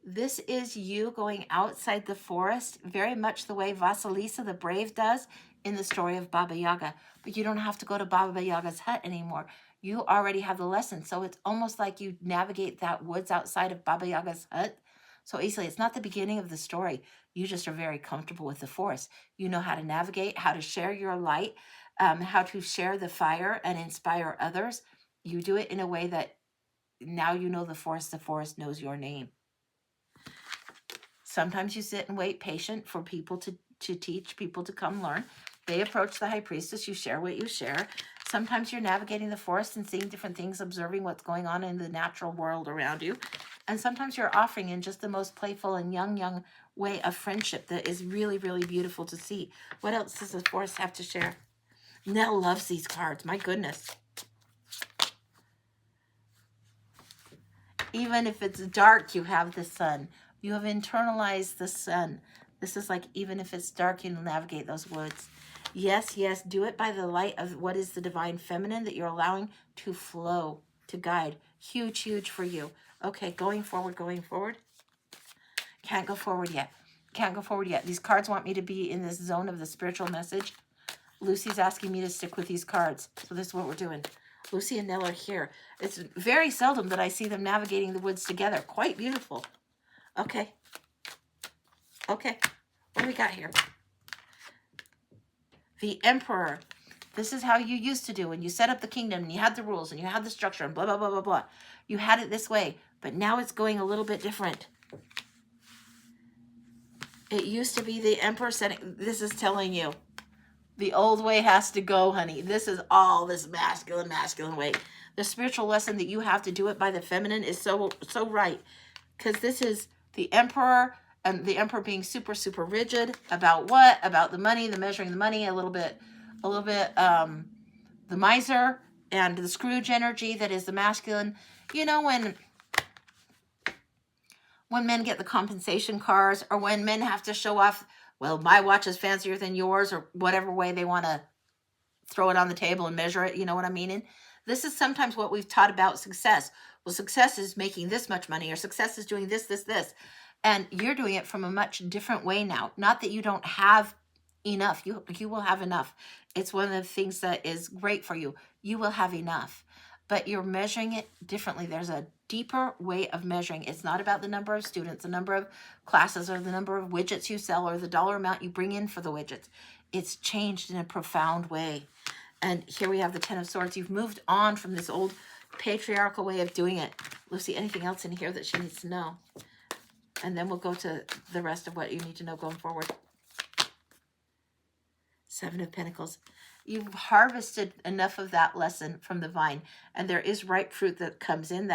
This is you going outside the forest, very much the way Vasilisa the Brave does in the story of Baba Yaga. But you don't have to go to Baba Yaga's hut anymore. You already have the lesson. So it's almost like you navigate that woods outside of Baba Yaga's hut so easily. It's not the beginning of the story. You just are very comfortable with the forest. You know how to navigate, how to share your light, how to share the fire and inspire others. You do it in a way that now you know the forest knows your name. Sometimes you sit and wait patient for people to teach, people to come learn. They approach the high priestess. You share what you share. Sometimes you're navigating the forest and seeing different things, observing what's going on in the natural world around you. And sometimes you're offering in just the most playful and young way of friendship that is really, really beautiful to see. What else does the forest have to share? Nell loves these cards. My goodness. Even if it's dark, you have the sun. You have internalized the sun. This is like, even if it's dark, you navigate those woods. Yes, yes, do it by the light of what is the divine feminine that you're allowing to flow, to guide. Huge, huge for you. Okay, going forward, going forward. Can't go forward yet. Can't go forward yet. These cards want me to be in this zone of the spiritual message. Lucy's asking me to stick with these cards. So this is what we're doing. Lucy and Nell are here. It's very seldom that I see them navigating the woods together. Quite beautiful. Okay. Okay. What do we got here? The Emperor. This is how you used to do when you set up the kingdom and you had the rules and you had the structure and blah, blah, blah, blah, blah. You had it this way, but now it's going a little bit different. It used to be the Emperor setting. This is telling you the old way has to go, honey. This is all this masculine way. The spiritual lesson that you have to do it by the feminine is so right. Because this is the Emperor, and the Emperor being super, super rigid about what? About the money, the measuring the money, a little bit, the miser and the Scrooge energy that is the masculine. You know, when men get the compensation cars, or when men have to show off, well, my watch is fancier than yours, or whatever way they want to throw it on the table and measure it, you know what I'm meaning? This is sometimes what we've taught about success. Well, success is making this much money, or success is doing this. And you're doing it from a much different way now. Not that you don't have enough. You will have enough. It's one of the things that is great for you. You will have enough. But you're measuring it differently. There's a deeper way of measuring. It's not about the number of students, the number of classes, or the number of widgets you sell, or the dollar amount you bring in for the widgets. It's changed in a profound way. And here we have the Ten of Swords. You've moved on from this old patriarchal way of doing it. Lucy, anything else in here that she needs to know? And then we'll go to the rest of what you need to know going forward. Seven of Pentacles. You've harvested enough of that lesson from the vine. And there is ripe fruit that comes in,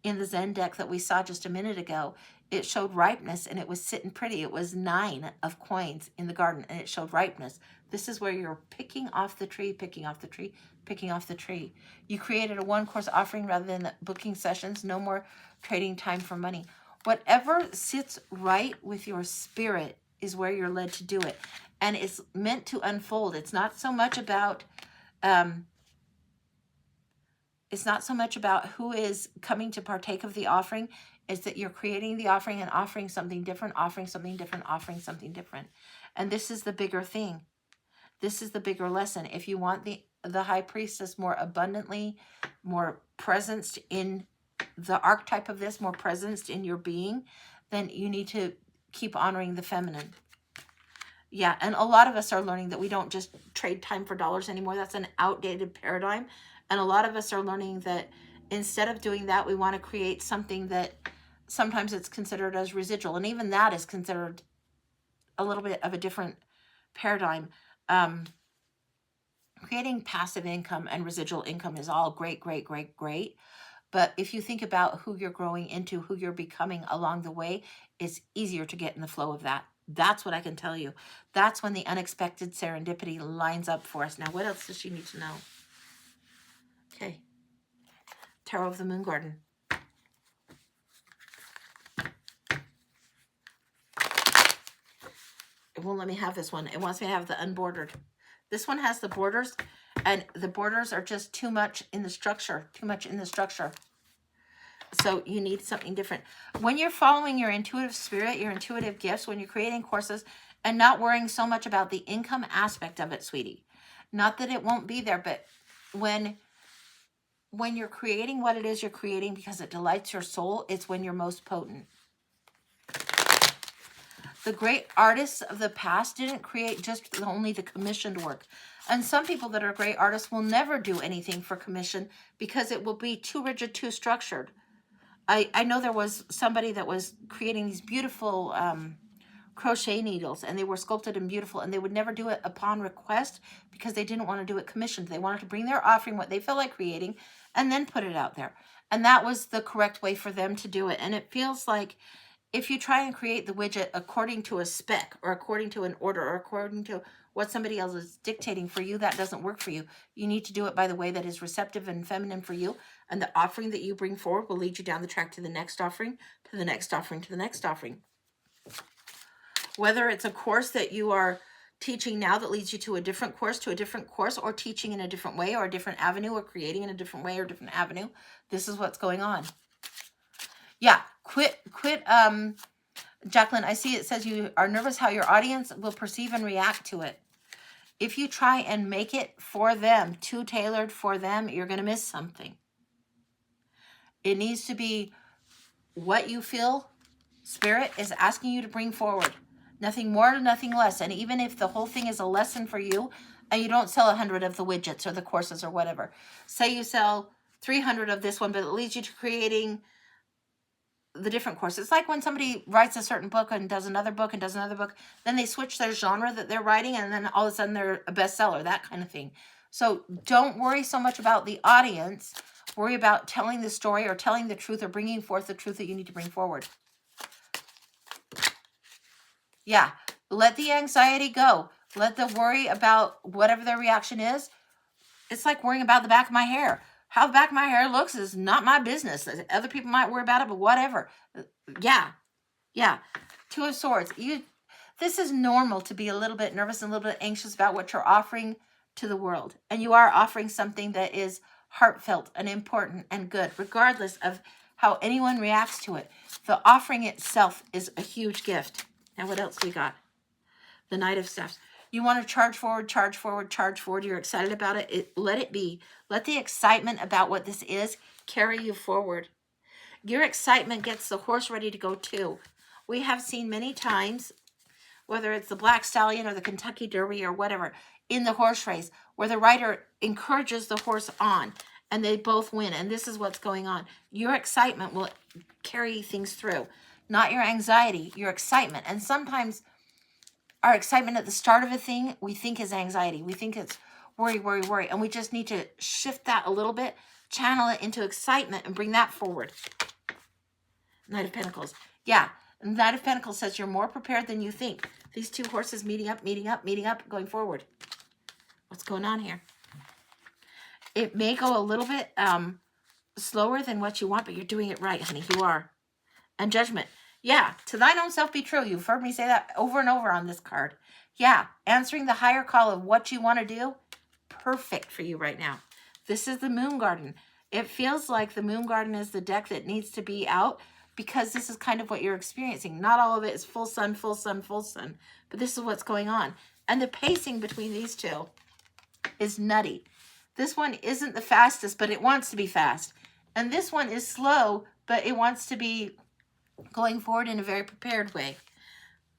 in the Zen deck that we saw just a minute ago, it showed ripeness and it was sitting pretty. It was 9 of coins in the garden and it showed ripeness. This is where you're picking off the tree, picking off the tree, picking off the tree. You created a one-course offering rather than booking sessions. No more trading time for money. Whatever sits right with your spirit is where you're led to do it. And it's meant to unfold. It's not so much about who is coming to partake of the offering. It's that you're creating the offering and offering something different, offering something different, offering something different. And this is the bigger thing. This is the bigger lesson. If you want the high priestess more abundantly, more presence in the archetype of this, more presence in your being, then you need to keep honoring the feminine. Yeah, and a lot of us are learning that we don't just trade time for dollars anymore. That's an outdated paradigm. And a lot of us are learning that instead of doing that, we want to create something that sometimes it's considered as residual. And even that is considered a little bit of a different paradigm. Creating passive income and residual income is all great, great, great, great. But if you think about who you're growing into, who you're becoming along the way, it's easier to get in the flow of that. That's what I can tell you. That's when the unexpected serendipity lines up for us. Now, what else does she need to know? Okay. Tarot of the Moon Garden. It won't let me have this one. It wants me to have the unbordered. This one has the borders, and the borders are just too much in the structure. Too much in the structure. So you need something different. When you're following your intuitive spirit, your intuitive gifts, when you're creating courses and not worrying so much about the income aspect of it, sweetie. Not that it won't be there, but when you're creating what it is you're creating because it delights your soul, it's when you're most potent. The great artists of the past didn't create just only the commissioned work. And some people that are great artists will never do anything for commission because it will be too rigid, too structured. I know there was somebody that was creating these beautiful crochet needles, and they were sculpted and beautiful, and they would never do it upon request because they didn't want to do it commissioned. They wanted to bring their offering, what they felt like creating, and then put it out there. And that was the correct way for them to do it. And it feels like if you try and create the widget according to a spec or according to an order or according to what somebody else is dictating for you, that doesn't work for you. You need to do it by the way that is receptive and feminine for you. And the offering that you bring forward will lead you down the track to the next offering, to the next offering, to the next offering. Whether it's a course that you are teaching now that leads you to a different course, or teaching in a different way or a different avenue, or creating in a different way or different avenue, this is what's going on. Yeah, quit, Jacqueline, I see it says you are nervous how your audience will perceive and react to it. If you try and make it for them, too tailored for them, you're going to miss something. It needs to be what you feel Spirit is asking you to bring forward. Nothing more, nothing less. And even if the whole thing is a lesson for you, and you don't sell 100 of the widgets or the courses or whatever. Say you sell 300 of this one, but it leads you to creating the different courses. It's like when somebody writes a certain book and does another book and does another book, then they switch their genre that they're writing, and then all of a sudden they're a bestseller, that kind of thing. So don't worry so much about the audience. Worry about telling the story or telling the truth or bringing forth the truth that you need to bring forward. Yeah, let the anxiety go. Let the worry about whatever their reaction is. It's like worrying about the back of my hair. How the back of my hair looks is not my business. Other people might worry about it, but whatever. Yeah. Two of Swords. This is normal to be a little bit nervous and a little bit anxious about what you're offering to the world. And you are offering something that is heartfelt and important and good, regardless of how anyone reacts to it. The offering itself is a huge gift. Now, what else we got? The Knight of Staffs. You want to charge forward, charge forward, charge forward. You're excited about it. Let it be. Let the excitement about what this is carry you forward. Your excitement gets the horse ready to go too. We have seen many times, whether it's the Black Stallion or the Kentucky Derby or whatever, in the horse race, where the rider encourages the horse on and they both win. And this is what's going on. Your excitement will carry things through. Not your anxiety, your excitement. And sometimes our excitement at the start of a thing, we think is anxiety. We think it's worry, worry, worry. And we just need to shift that a little bit, channel it into excitement and bring that forward. Knight of Pentacles. Yeah, Knight of Pentacles says you're more prepared than you think. These two horses meeting up, going forward. What's going on here? It may go a little bit slower than what you want, but you're doing it right, honey. You are. And Judgment. Yeah, to thine own self be true. You've heard me say that over and over on this card. Yeah, answering the higher call of what you want to do. Perfect for you right now. This is the Moon Garden. It feels like the Moon Garden is the deck that needs to be out because this is kind of what you're experiencing. Not all of it is full sun, full sun, full sun, but this is what's going on. And the pacing between these two is nutty. This one isn't the fastest, but it wants to be fast. And this one is slow, but it wants to be going forward in a very prepared way.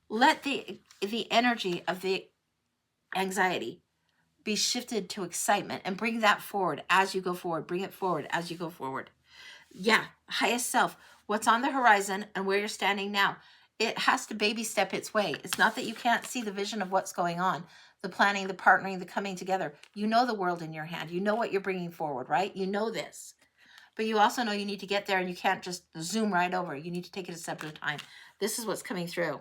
Let the energy of the anxiety be shifted to excitement and bring that forward as you go forward. Bring it forward as you go forward. Yeah, highest self. What's on the horizon and where you're standing now. It has to baby step its way. It's not that you can't see the vision of what's going on. The planning, the partnering, the coming together. You know the world in your hand. You know what you're bringing forward, right? You know this. But you also know you need to get there and you can't just zoom right over. You need to take it a step at a time. This is what's coming through.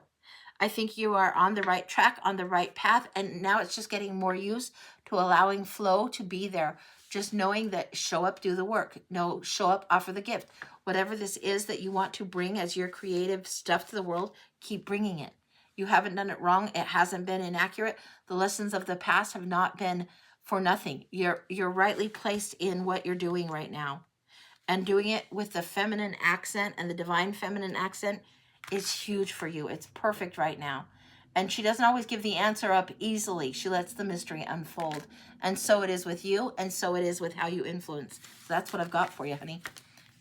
I think you are on the right track, on the right path, and now it's just getting more used to allowing flow to be there. Just knowing that show up, do the work. No, show up, offer the gift. Whatever this is that you want to bring as your creative stuff to the world, keep bringing it. You haven't done it wrong. It hasn't been inaccurate. The lessons of the past have not been for nothing. You're rightly placed in what you're doing right now. And doing it with the feminine accent and the divine feminine accent is huge for you. It's perfect right now. And she doesn't always give the answer up easily. She lets the mystery unfold. And so it is with you, and so it is with how you influence. So that's what I've got for you, honey.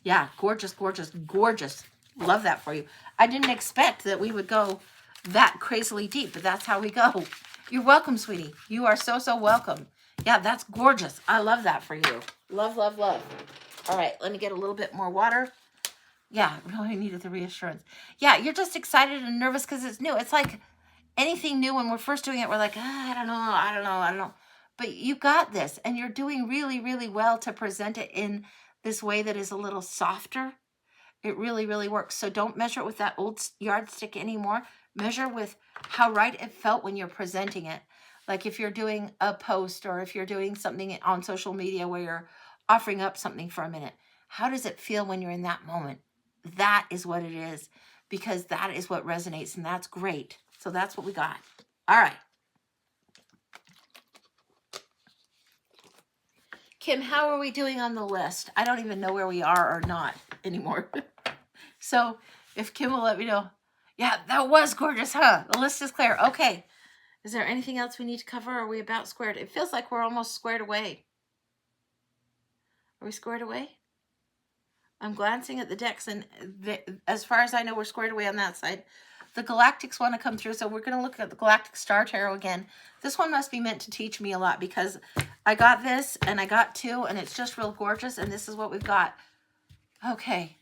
Yeah, gorgeous, gorgeous, gorgeous. Love that for you. I didn't expect that we would go that crazily deep, but that's how we go. You're welcome, sweetie. You are so, so welcome. Yeah, that's gorgeous. I love that for you. Love, love, love. All right, let me get a little bit more water. Yeah, really needed the reassurance. Yeah, you're just excited and nervous because it's new. It's like anything new when we're first doing it, we're like, I don't know. But you got this, and you're doing really, really well to present it in this way that is a little softer. It really, really works. So don't measure it with that old yardstick anymore. Measure with how right it felt when you're presenting it. Like if you're doing a post or if you're doing something on social media where you're offering up something for a minute. How does it feel when you're in that moment? That is what it is, because that is what resonates, and that's great. So that's what we got. All right. Kim, how are we doing on the list? I don't even know where we are or not anymore. So if Kim will let me know. Yeah, that was gorgeous, huh? The list is clear. Okay. Is there anything else we need to cover? Are we about squared? It feels like we're almost squared away. Are we squared away? I'm glancing at the decks, and as far as I know, we're squared away on that side. The Galactics want to come through, so we're going to look at the Galactic Star Tarot again. This one must be meant to teach me a lot, because I got this, and I got two, and it's just real gorgeous, and this is what we've got. Okay.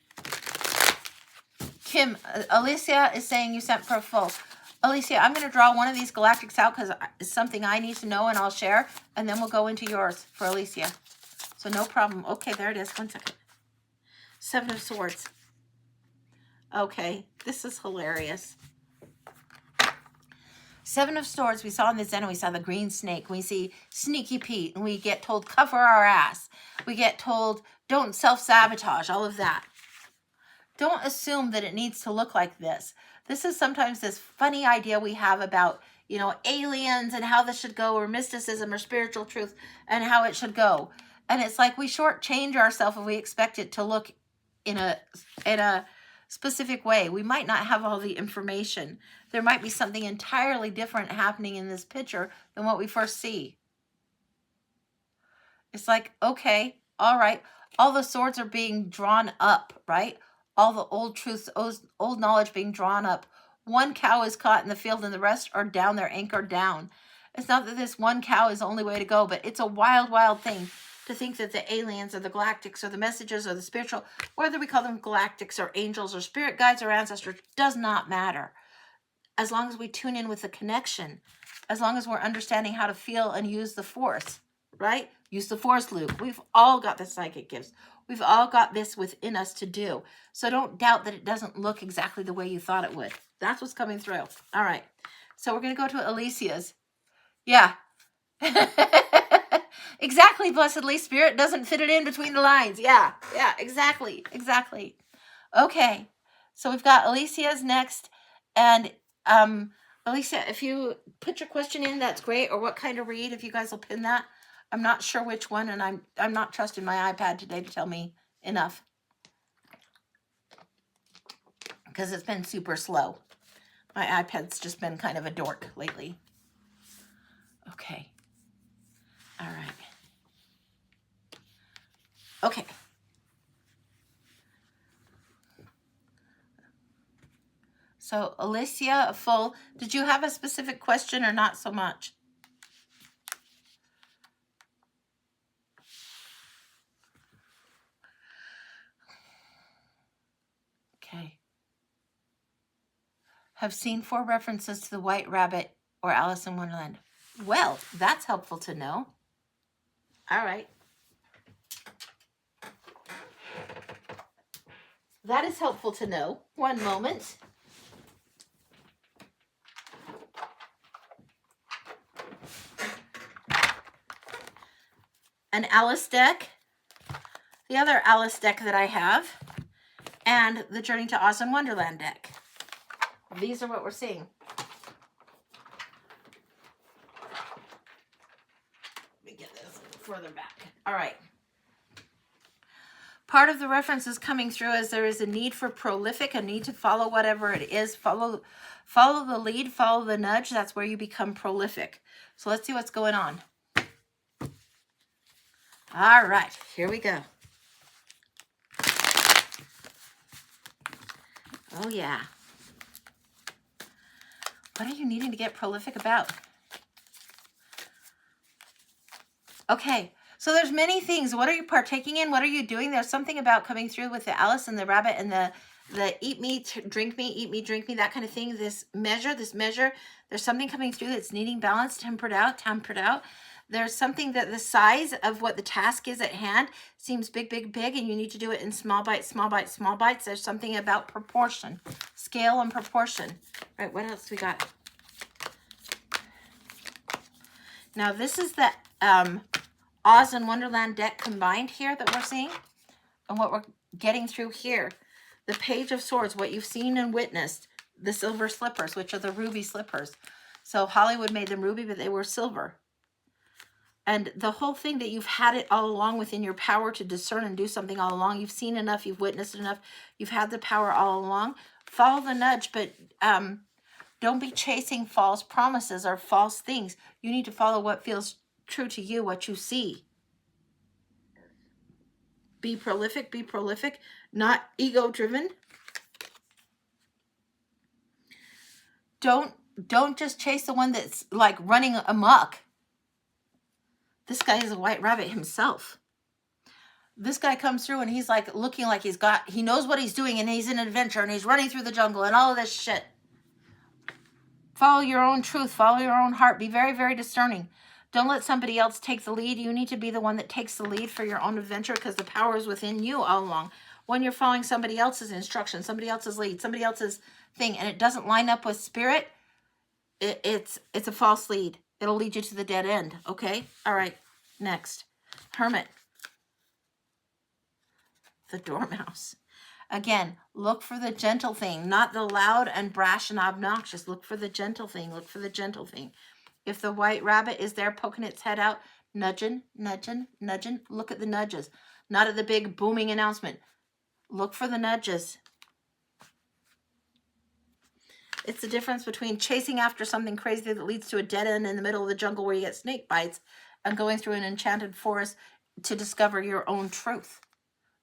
Kim, Alicia is saying you sent for a full. Alicia, I'm going to draw one of these Galactics out because it's something I need to know, and I'll share, and then we'll go into yours for Alicia. So no problem. Okay, there it is. 1 second. 7 of Swords. Okay, this is hilarious. 7 of Swords, we saw in the Zen, we saw the green snake. We see Sneaky Pete, and we get told, cover our ass. We get told, don't self-sabotage, all of that. Don't assume that it needs to look like this. This is sometimes this funny idea we have about, you know, aliens and how this should go, or mysticism or spiritual truth and how it should go. And it's like we shortchange ourselves if we expect it to look in a specific way. We might not have all the information. There might be something entirely different happening in this picture than what we first see. It's like, okay, all right, all the swords are being drawn up, right? All the old truths, old knowledge being drawn up. One cow is caught in the field and the rest are down, they're anchored down. It's not that this one cow is the only way to go, but it's a wild, wild thing to think that the aliens or the galactics or the messages or the spiritual, whether we call them galactics or angels or spirit guides or ancestors, does not matter. As long as we tune in with the connection, as long as we're understanding how to feel and use the force, right? Use the Force, Luke. We've all got the psychic gifts. We've all got this within us to do. So don't doubt that it doesn't look exactly the way you thought it would. That's what's coming through. All right. So we're going to go to Alicia's. Yeah. Exactly, blessedly. Spirit doesn't fit it in between the lines. Yeah, exactly. Okay, so we've got Alicia's next. And Alicia, if you put your question in, that's great. Or what kind of read, if you guys will pin that. I'm not sure which one, and I'm not trusting my iPad today to tell me enough, because it's been super slow. My iPad's just been kind of a dork lately. Okay. All right. Okay. So Alicia, full. Did you have a specific question or not so much? Okay. Have seen 4 references to the White Rabbit or Alice in Wonderland. Well, that's helpful to know. All right. That is helpful to know. One moment. An Alice deck, the other Alice deck that I have, and the Journey to Oz and Wonderland deck. These are what we're seeing. Let me get this further back. All right. Part of the reference is coming through as there is a need for prolific, a need to follow whatever it is. Follow the lead, follow the nudge. That's where you become prolific. So let's see what's going on. All right, here we go. Oh, yeah. What are you needing to get prolific about? Okay, so there's many things. What are you partaking in? What are you doing? There's something about coming through with the Alice and the rabbit and the eat me, drink me, eat me, drink me, that kind of thing. This measure, there's something coming through that's needing balance, tempered out. There's something that the size of what the task is at hand seems big, and you need to do it in small bites. There's something about proportion, scale and proportion. Right, what else we got? Now, this is the Oz and Wonderland deck combined here that we're seeing. And what we're getting through here. The Page of Swords, what you've seen and witnessed. The silver slippers, which are the ruby slippers. So Hollywood made them ruby, but they were silver. And the whole thing that you've had it all along within your power to discern and do something all along. You've seen enough, you've witnessed enough, you've had the power all along. Follow the nudge, but don't be chasing false promises or false things. You need to follow what feels true to you, what you see. Be prolific, not ego-driven. Don't just chase the one that's like running amok. This guy is a white rabbit himself. This guy comes through and he's like looking like he knows what he's doing, and he's in an adventure and he's running through the jungle and all of this shit. Follow your own truth. Follow your own heart. Be very, very discerning. Don't let somebody else take the lead. You need to be the one that takes the lead for your own adventure, because the power is within you all along. When you're following somebody else's instruction, somebody else's lead, somebody else's thing, and it doesn't line up with spirit, it's a false lead. It'll lead you to the dead end. Okay? All right. Next. Hermit. The Dormouse. Again, look for the gentle thing, not the loud and brash and obnoxious. Look for the gentle thing. If the white rabbit is there poking its head out, nudging, look at the nudges, not at the big booming announcement. Look for the nudges. It's the difference between chasing after something crazy that leads to a dead end in the middle of the jungle where you get snake bites, and going through an enchanted forest to discover your own truth.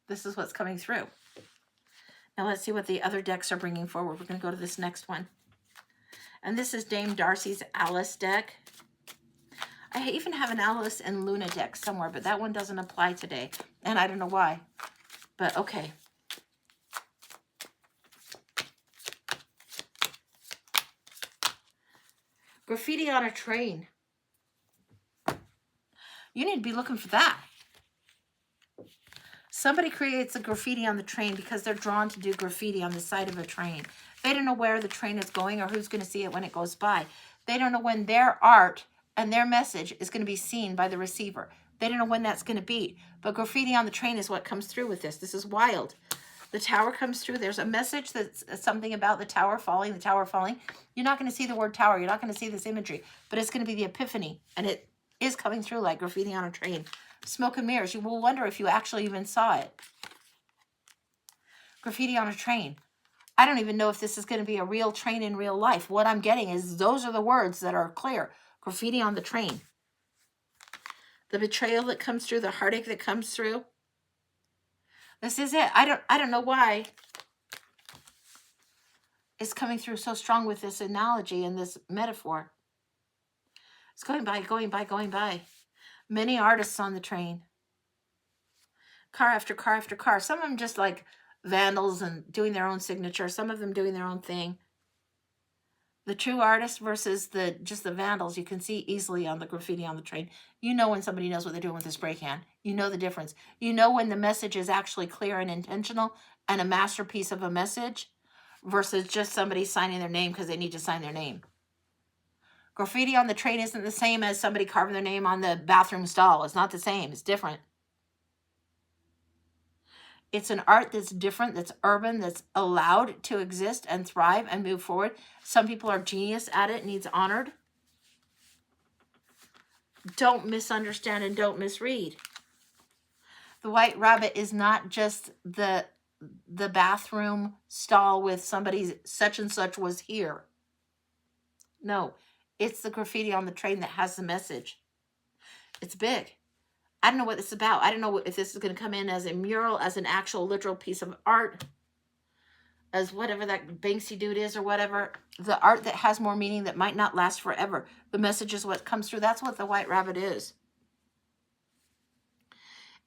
This is what's coming through. Now let's see what the other decks are bringing forward. We're going to go to this next one. And this is Dame Darcy's Alice deck. I even have an Alice and Luna deck somewhere, but that one doesn't apply today. And I don't know why. But okay. Graffiti on a train. You need to be looking for that. Somebody creates a graffiti on the train because they're drawn to do graffiti on the side of a train. They don't know where the train is going or who's going to see it when it goes by. They don't know when their art and their message is going to be seen by the receiver. They don't know when that's going to be. But graffiti on the train is what comes through with this. This is wild. The tower comes through. There's a message that's something about the tower falling, the tower falling. You're not going to see the word tower. You're not going to see this imagery. But it's going to be the epiphany. And it is coming through like graffiti on a train. Smoke and mirrors. You will wonder if you actually even saw it. Graffiti on a train. I don't even know if this is going to be a real train in real life. What I'm getting is those are the words that are clear. Graffiti on the train. The betrayal that comes through, the heartache that comes through. This is it. I don't know why it's coming through so strong with this analogy and this metaphor. It's going by, going by, going by. Many artists on the train. Car after car after car. Some of them just like vandals and doing their own signature. Some of them doing their own thing. The true artist versus just the vandals, you can see easily on the graffiti on the train. You know when somebody knows what they're doing with a spray can. You know the difference. You know when the message is actually clear and intentional and a masterpiece of a message versus just somebody signing their name because they need to sign their name. Graffiti on the train isn't the same as somebody carving their name on the bathroom stall. It's not the same. It's different. It's an art that's different, that's urban, that's allowed to exist and thrive and move forward. Some people are genius at it, needs honored. Don't misunderstand and don't misread. The White Rabbit is not just the bathroom stall with somebody's such and such was here. No, it's the graffiti on the train that has the message. It's big. I don't know what this is about. I don't know if this is going to come in as a mural, as an actual literal piece of art, as whatever that Banksy dude is or whatever. The art that has more meaning that might not last forever. The message is what comes through. That's what the White Rabbit is.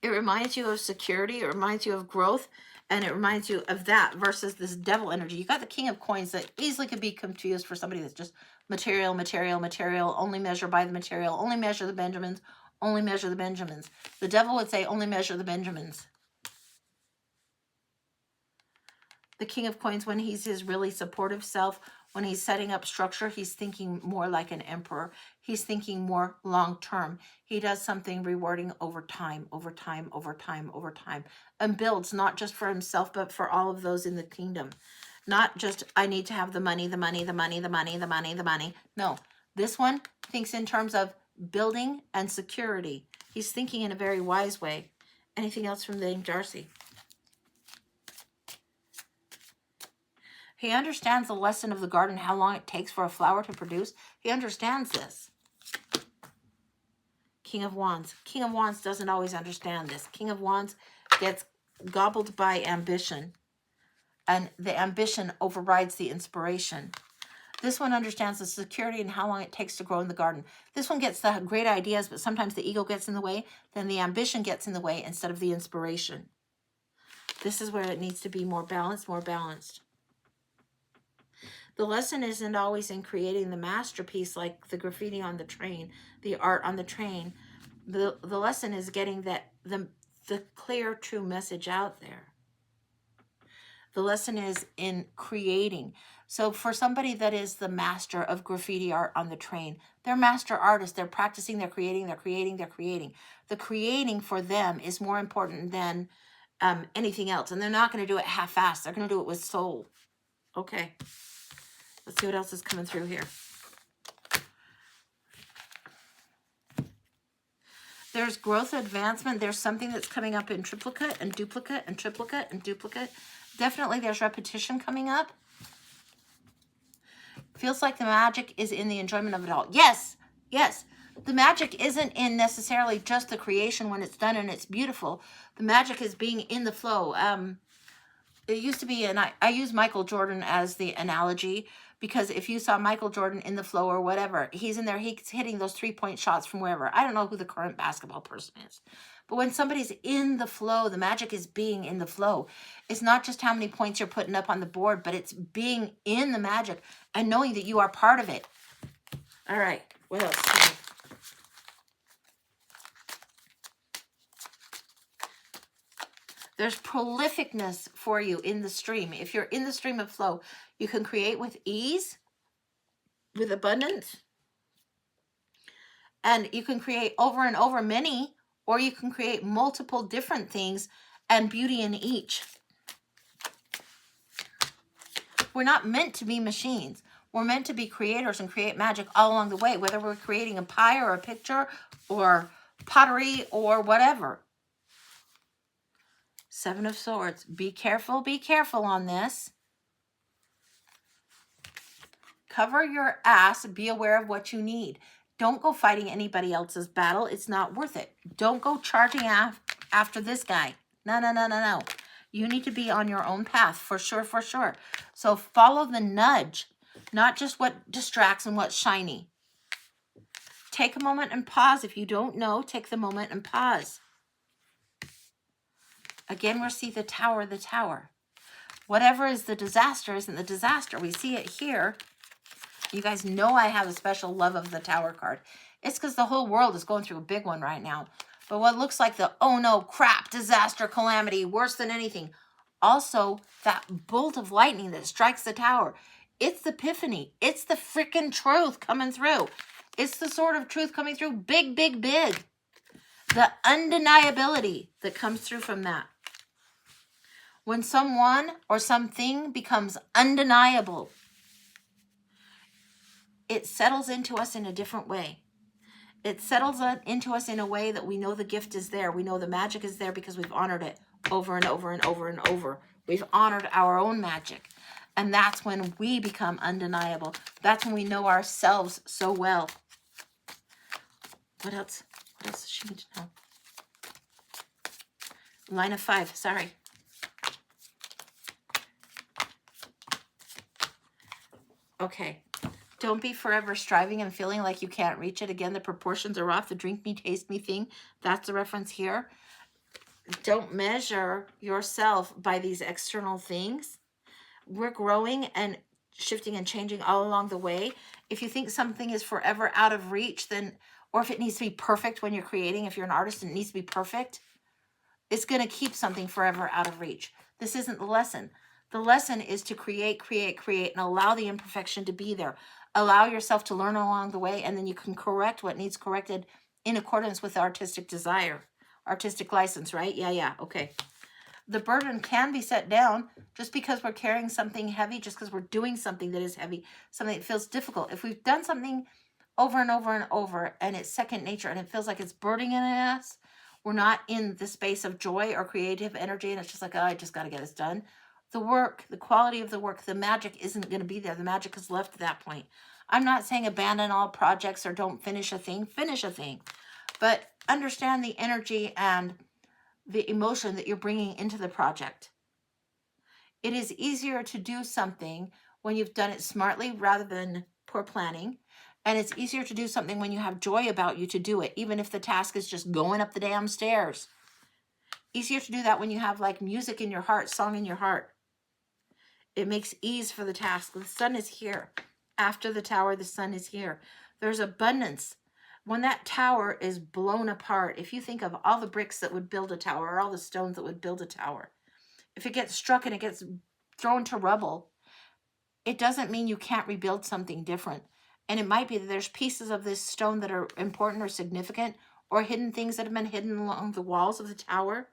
It reminds you of security. It reminds you of growth. And it reminds you of that versus this devil energy. You got the King of Coins that easily could be confused for somebody that's just material, material, material. Only measure by the material. Only measure the Benjamins. Only measure the Benjamins. The devil would say, only measure the Benjamins. The King of Coins, when he's his really supportive self, when he's setting up structure, he's thinking more like an emperor. He's thinking more long-term. He does something rewarding over time, over time, over time, over time, and builds not just for himself, but for all of those in the kingdom. Not just, I need to have the money, the money, the money, the money, the money, the money. No, this one thinks in terms of building and security. He's thinking in a very wise way. Anything else from Dame Darcy? He understands the lesson of the garden, how long it takes for a flower to produce. He understands this. King of Wands. King of Wands doesn't always understand this. King of Wands gets gobbled by ambition, and the ambition overrides the inspiration. This one understands the security and how long it takes to grow in the garden. This one gets the great ideas, but sometimes the ego gets in the way. Then the ambition gets in the way instead of the inspiration. This is where it needs to be more balanced, more balanced. The lesson isn't always in creating the masterpiece like the graffiti on the train, the art on the train. The lesson is getting the clear, true message out there. The lesson is in creating. So for somebody that is the master of graffiti art on the train, they're master artists. They're practicing, they're creating, they're creating, they're creating. The creating for them is more important than anything else. And they're not going to do it half-assed. They're going to do it with soul. Okay. Let's see what else is coming through here. There's growth, advancement. There's something that's coming up in triplicate and duplicate and triplicate and duplicate. Definitely there's repetition coming up. Feels like the magic is in the enjoyment of it all. Yes, yes. The magic isn't in necessarily just the creation when it's done and it's beautiful. The magic is being in the flow. It used to be, and I use Michael Jordan as the analogy, because if you saw Michael Jordan in the flow or whatever, he's in there, he's hitting those 3-point shots from wherever. I don't know who the current basketball person is. But when somebody's in the flow, the magic is being in the flow. It's not just how many points you're putting up on the board, but it's being in the magic and knowing that you are part of it. All right, what else? There's prolificness for you in the stream. If you're in the stream of flow, you can create with ease, with abundance, and you can create over and over many, or you can create multiple different things and beauty in each. We're not meant to be machines. We're meant to be creators and create magic all along the way, whether we're creating a pie or a picture or pottery or whatever. Seven of Swords. Be careful on this. Cover your ass. Be aware of what you need. Don't go fighting anybody else's battle. It's not worth it. Don't go charging after this guy. No. You need to be on your own path, for sure. So follow the nudge, not just what distracts and what's shiny. Take a moment and pause. If you don't know, take the moment and pause. Again, we'll see the tower. Whatever is the disaster isn't the disaster. We see it here. You guys know I have a special love of the Tower card. It's because the whole world is going through a big one right now. But what looks like the, oh no, crap, disaster, calamity, worse than anything. Also, that bolt of lightning that strikes the tower. It's the epiphany. It's the freaking truth coming through. It's the sword of truth coming through big. The undeniability that comes through from that. When someone or something becomes undeniable, it settles into us in a different way. It settles into us in a way that we know the gift is there. We know the magic is there because we've honored it over and over. We've honored our own magic. And that's when we become undeniable. That's when we know ourselves so well. What else? What else does she need to know? Line of 5, sorry. Okay. Don't be forever striving and feeling like you can't reach it. Again, the proportions are off. The drink me, taste me thing. That's the reference here. Don't measure yourself by these external things. We're growing and shifting and changing all along the way. If you think something is forever out of reach, then, or if it needs to be perfect when you're creating, if you're an artist and it needs to be perfect, it's going to keep something forever out of reach. This isn't the lesson. The lesson is to create, and allow the imperfection to be there. Allow yourself to learn along the way, and then you can correct what needs corrected in accordance with artistic desire. Artistic license, right? Yeah, okay. The burden can be set down just because we're carrying something heavy, just because we're doing something that is heavy, something that feels difficult. If we've done something over and over, and it's second nature, and it feels like it's burdening in us, we're not in the space of joy or creative energy, and it's just like, oh, I just got to get this done. The work, the quality of the work, the magic isn't going to be there. The magic is left at that point. I'm not saying abandon all projects or don't finish a thing. Finish a thing. But understand the energy and the emotion that you're bringing into the project. It is easier to do something when you've done it smartly rather than poor planning. And it's easier to do something when you have joy about you to do it, even if the task is just going up the damn stairs. Easier to do that when you have like music in your heart, song in your heart. It makes ease for the task. The sun is here. After the tower, the sun is here. There's abundance. When that tower is blown apart, if you think of all the bricks that would build a tower or all the stones that would build a tower, if it gets struck and it gets thrown to rubble, it doesn't mean you can't rebuild something different. And it might be that there's pieces of this stone that are important or significant, or hidden things that have been hidden along the walls of the tower.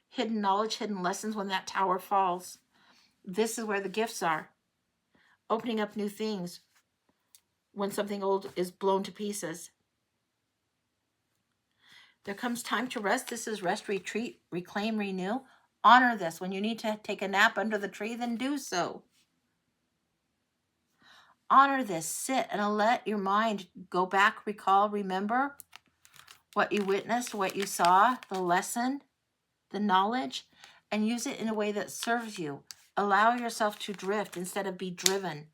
Hidden knowledge, hidden lessons when that tower falls. This is where the gifts are. Opening up new things when something old is blown to pieces. There comes time to rest. This is rest, retreat, reclaim, renew. Honor this. When you need to take a nap under the tree, then do so. Honor this. Sit and let your mind go back, recall, remember what you witnessed, what you saw, the lesson, the knowledge, and use it in a way that serves you. Allow yourself to drift instead of be driven.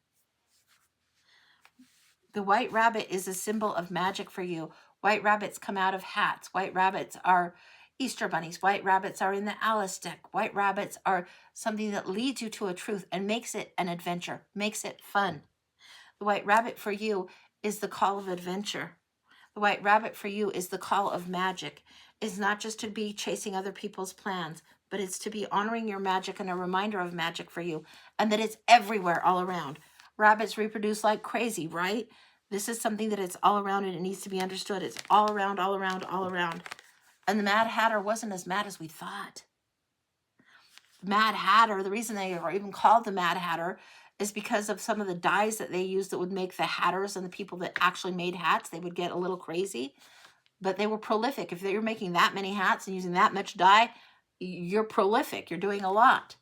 The white rabbit is a symbol of magic for you. White rabbits come out of hats. White rabbits are Easter bunnies. White rabbits are in the Alice deck. White rabbits are something that leads you to a truth and makes it an adventure, makes it fun. The white rabbit for you is the call of adventure. The white rabbit for you is the call of magic. It's not just to be chasing other people's plans, but it's to be honoring your magic and a reminder of magic for you, and that it's everywhere, all around. Rabbits reproduce like crazy, right? This is something that it's all around and it needs to be understood. It's all around, all around, all around. And the Mad Hatter wasn't as mad as we thought. Mad Hatter, the reason they are even called the Mad Hatter is because of some of the dyes that they used that would make the hatters and the people that actually made hats, they would get a little crazy. But they were prolific. If you're making that many hats and using that much dye, you're prolific. You're doing a lot.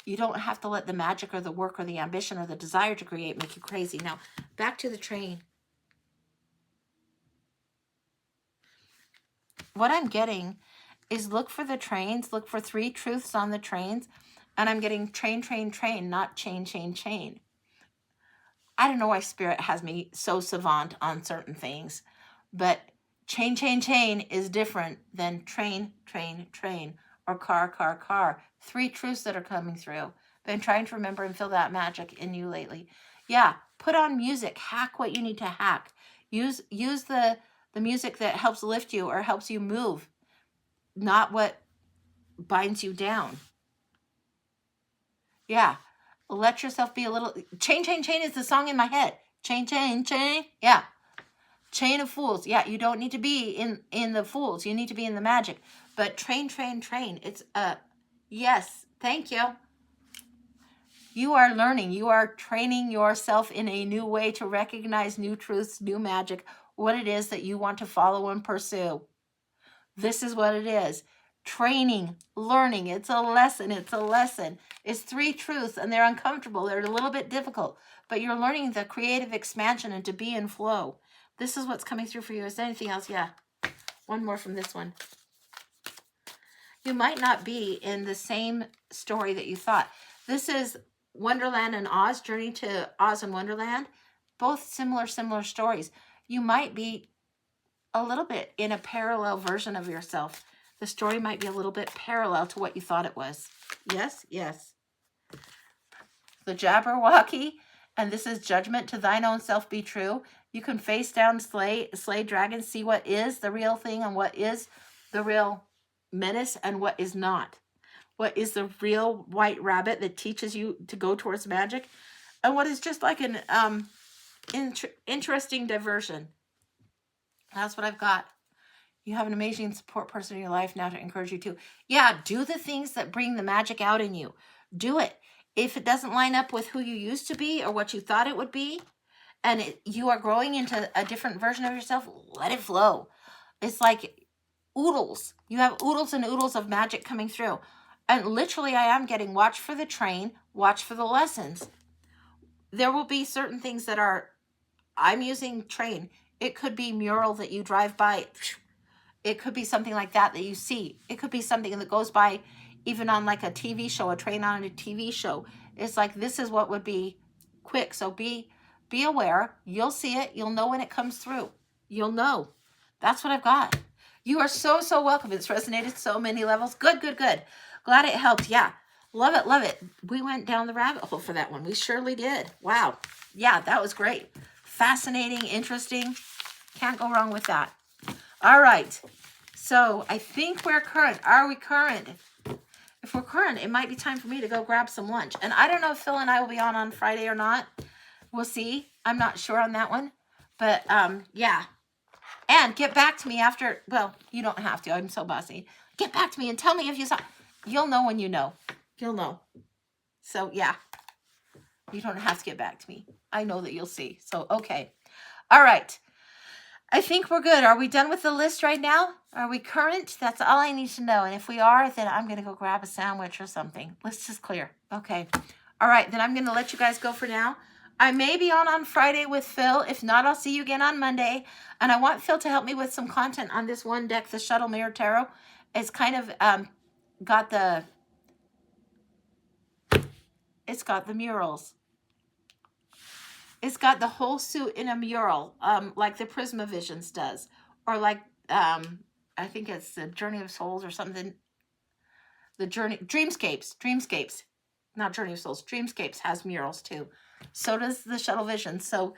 You don't have to let the magic or the work or the ambition or the desire to create make you crazy. Now, back to the train. What I'm getting is look for the trains, look for 3 truths on the trains, and I'm getting train, train, train, not chain, chain, chain. I don't know why Spirit has me so savant on certain things, but chain, chain, chain is different than train, train, train, or car, car, car. 3 truths that are coming through. Been trying to remember and feel that magic in you lately. Yeah, put on music. Hack what you need to hack. Use the music that helps lift you or helps you move, not what binds you down. Yeah, let yourself be a little... Chain, chain, chain is the song in my head. Chain, chain, chain. Yeah. Chain of Fools. Yeah, you don't need to be in the Fools. You need to be in the magic. But train, train, train. It's yes, thank you. You are learning. You are training yourself in a new way to recognize new truths, new magic, what it is that you want to follow and pursue. This is what it is. Training, learning. It's a lesson. It's a lesson. It's 3 truths, and they're uncomfortable. They're a little bit difficult, but you're learning the creative expansion and to be in flow. This is what's coming through for you. Is there anything else? Yeah. One more from this one. You might not be in the same story that you thought. This is Wonderland and Oz, Journey to Oz and Wonderland. Both similar stories. You might be a little bit in a parallel version of yourself. The story might be a little bit parallel to what you thought it was. Yes, yes. The Jabberwocky, and this is judgment. To thine own self be true. You can face down, slay dragons, see what is the real thing and what is the real menace and what is not. What is the real white rabbit that teaches you to go towards magic, and what is just like an interesting diversion. That's what I've got. You have an amazing support person in your life now to encourage you to. Yeah, do the things that bring the magic out in you. Do it. If it doesn't line up with who you used to be or what you thought it would be, and you are growing into a different version of yourself, let it flow. It's like oodles. You have oodles and oodles of magic coming through. And literally I am getting watch for the train, watch for the lessons. There will be certain things that are, I'm using train. It could be mural that you drive by. It could be something like that you see. It could be something that goes by even on like a TV show, a train on a TV show. It's like, this is what would be quick. So be aware. You'll see it. You'll know when it comes through. You'll know. That's what I've got. You are so welcome. It's resonated so many levels. Good. Glad it helped. Yeah. Love it. We went down the rabbit hole for that one. We surely did. Wow. Yeah, that was great. Fascinating, interesting. Can't go wrong with that. All right. So I think we're current. Are we current? If we're current, it might be time for me to go grab some lunch. And I don't know if Phil and I will be on Friday or not. We'll see. I'm not sure on that one. But yeah. And get back to me after. Well, you don't have to. I'm so bossy. Get back to me and tell me if you saw. You'll know when you know. You'll know. So yeah. You don't have to get back to me. I know that you'll see. So, okay. All right. I think we're good. Are we done with the list right now? Are we current? That's all I need to know. And if we are, then I'm going to go grab a sandwich or something. List is clear. Okay. All right. Then I'm going to let you guys go for now. I may be on Friday with Phil. If not, I'll see you again on Monday. And I want Phil to help me with some content on this one deck, the Shuttle Mirror Tarot. It's kind of got the murals. It's got the whole suit in a mural, like the Prisma Visions does. Or like, I think it's the Journey of Souls or something. Dreamscapes. Not Journey of Souls. Dreamscapes has murals too. So does the Shuttle Vision. So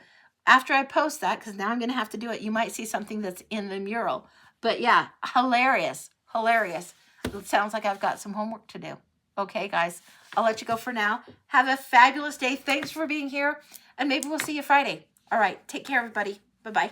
after I post that, because now I'm going to have to do it, you might see something that's in the mural. But yeah, hilarious. It sounds like I've got some homework to do. Okay, guys, I'll let you go for now. Have a fabulous day. Thanks for being here, and maybe we'll see you Friday. All right, take care, everybody. Bye-bye.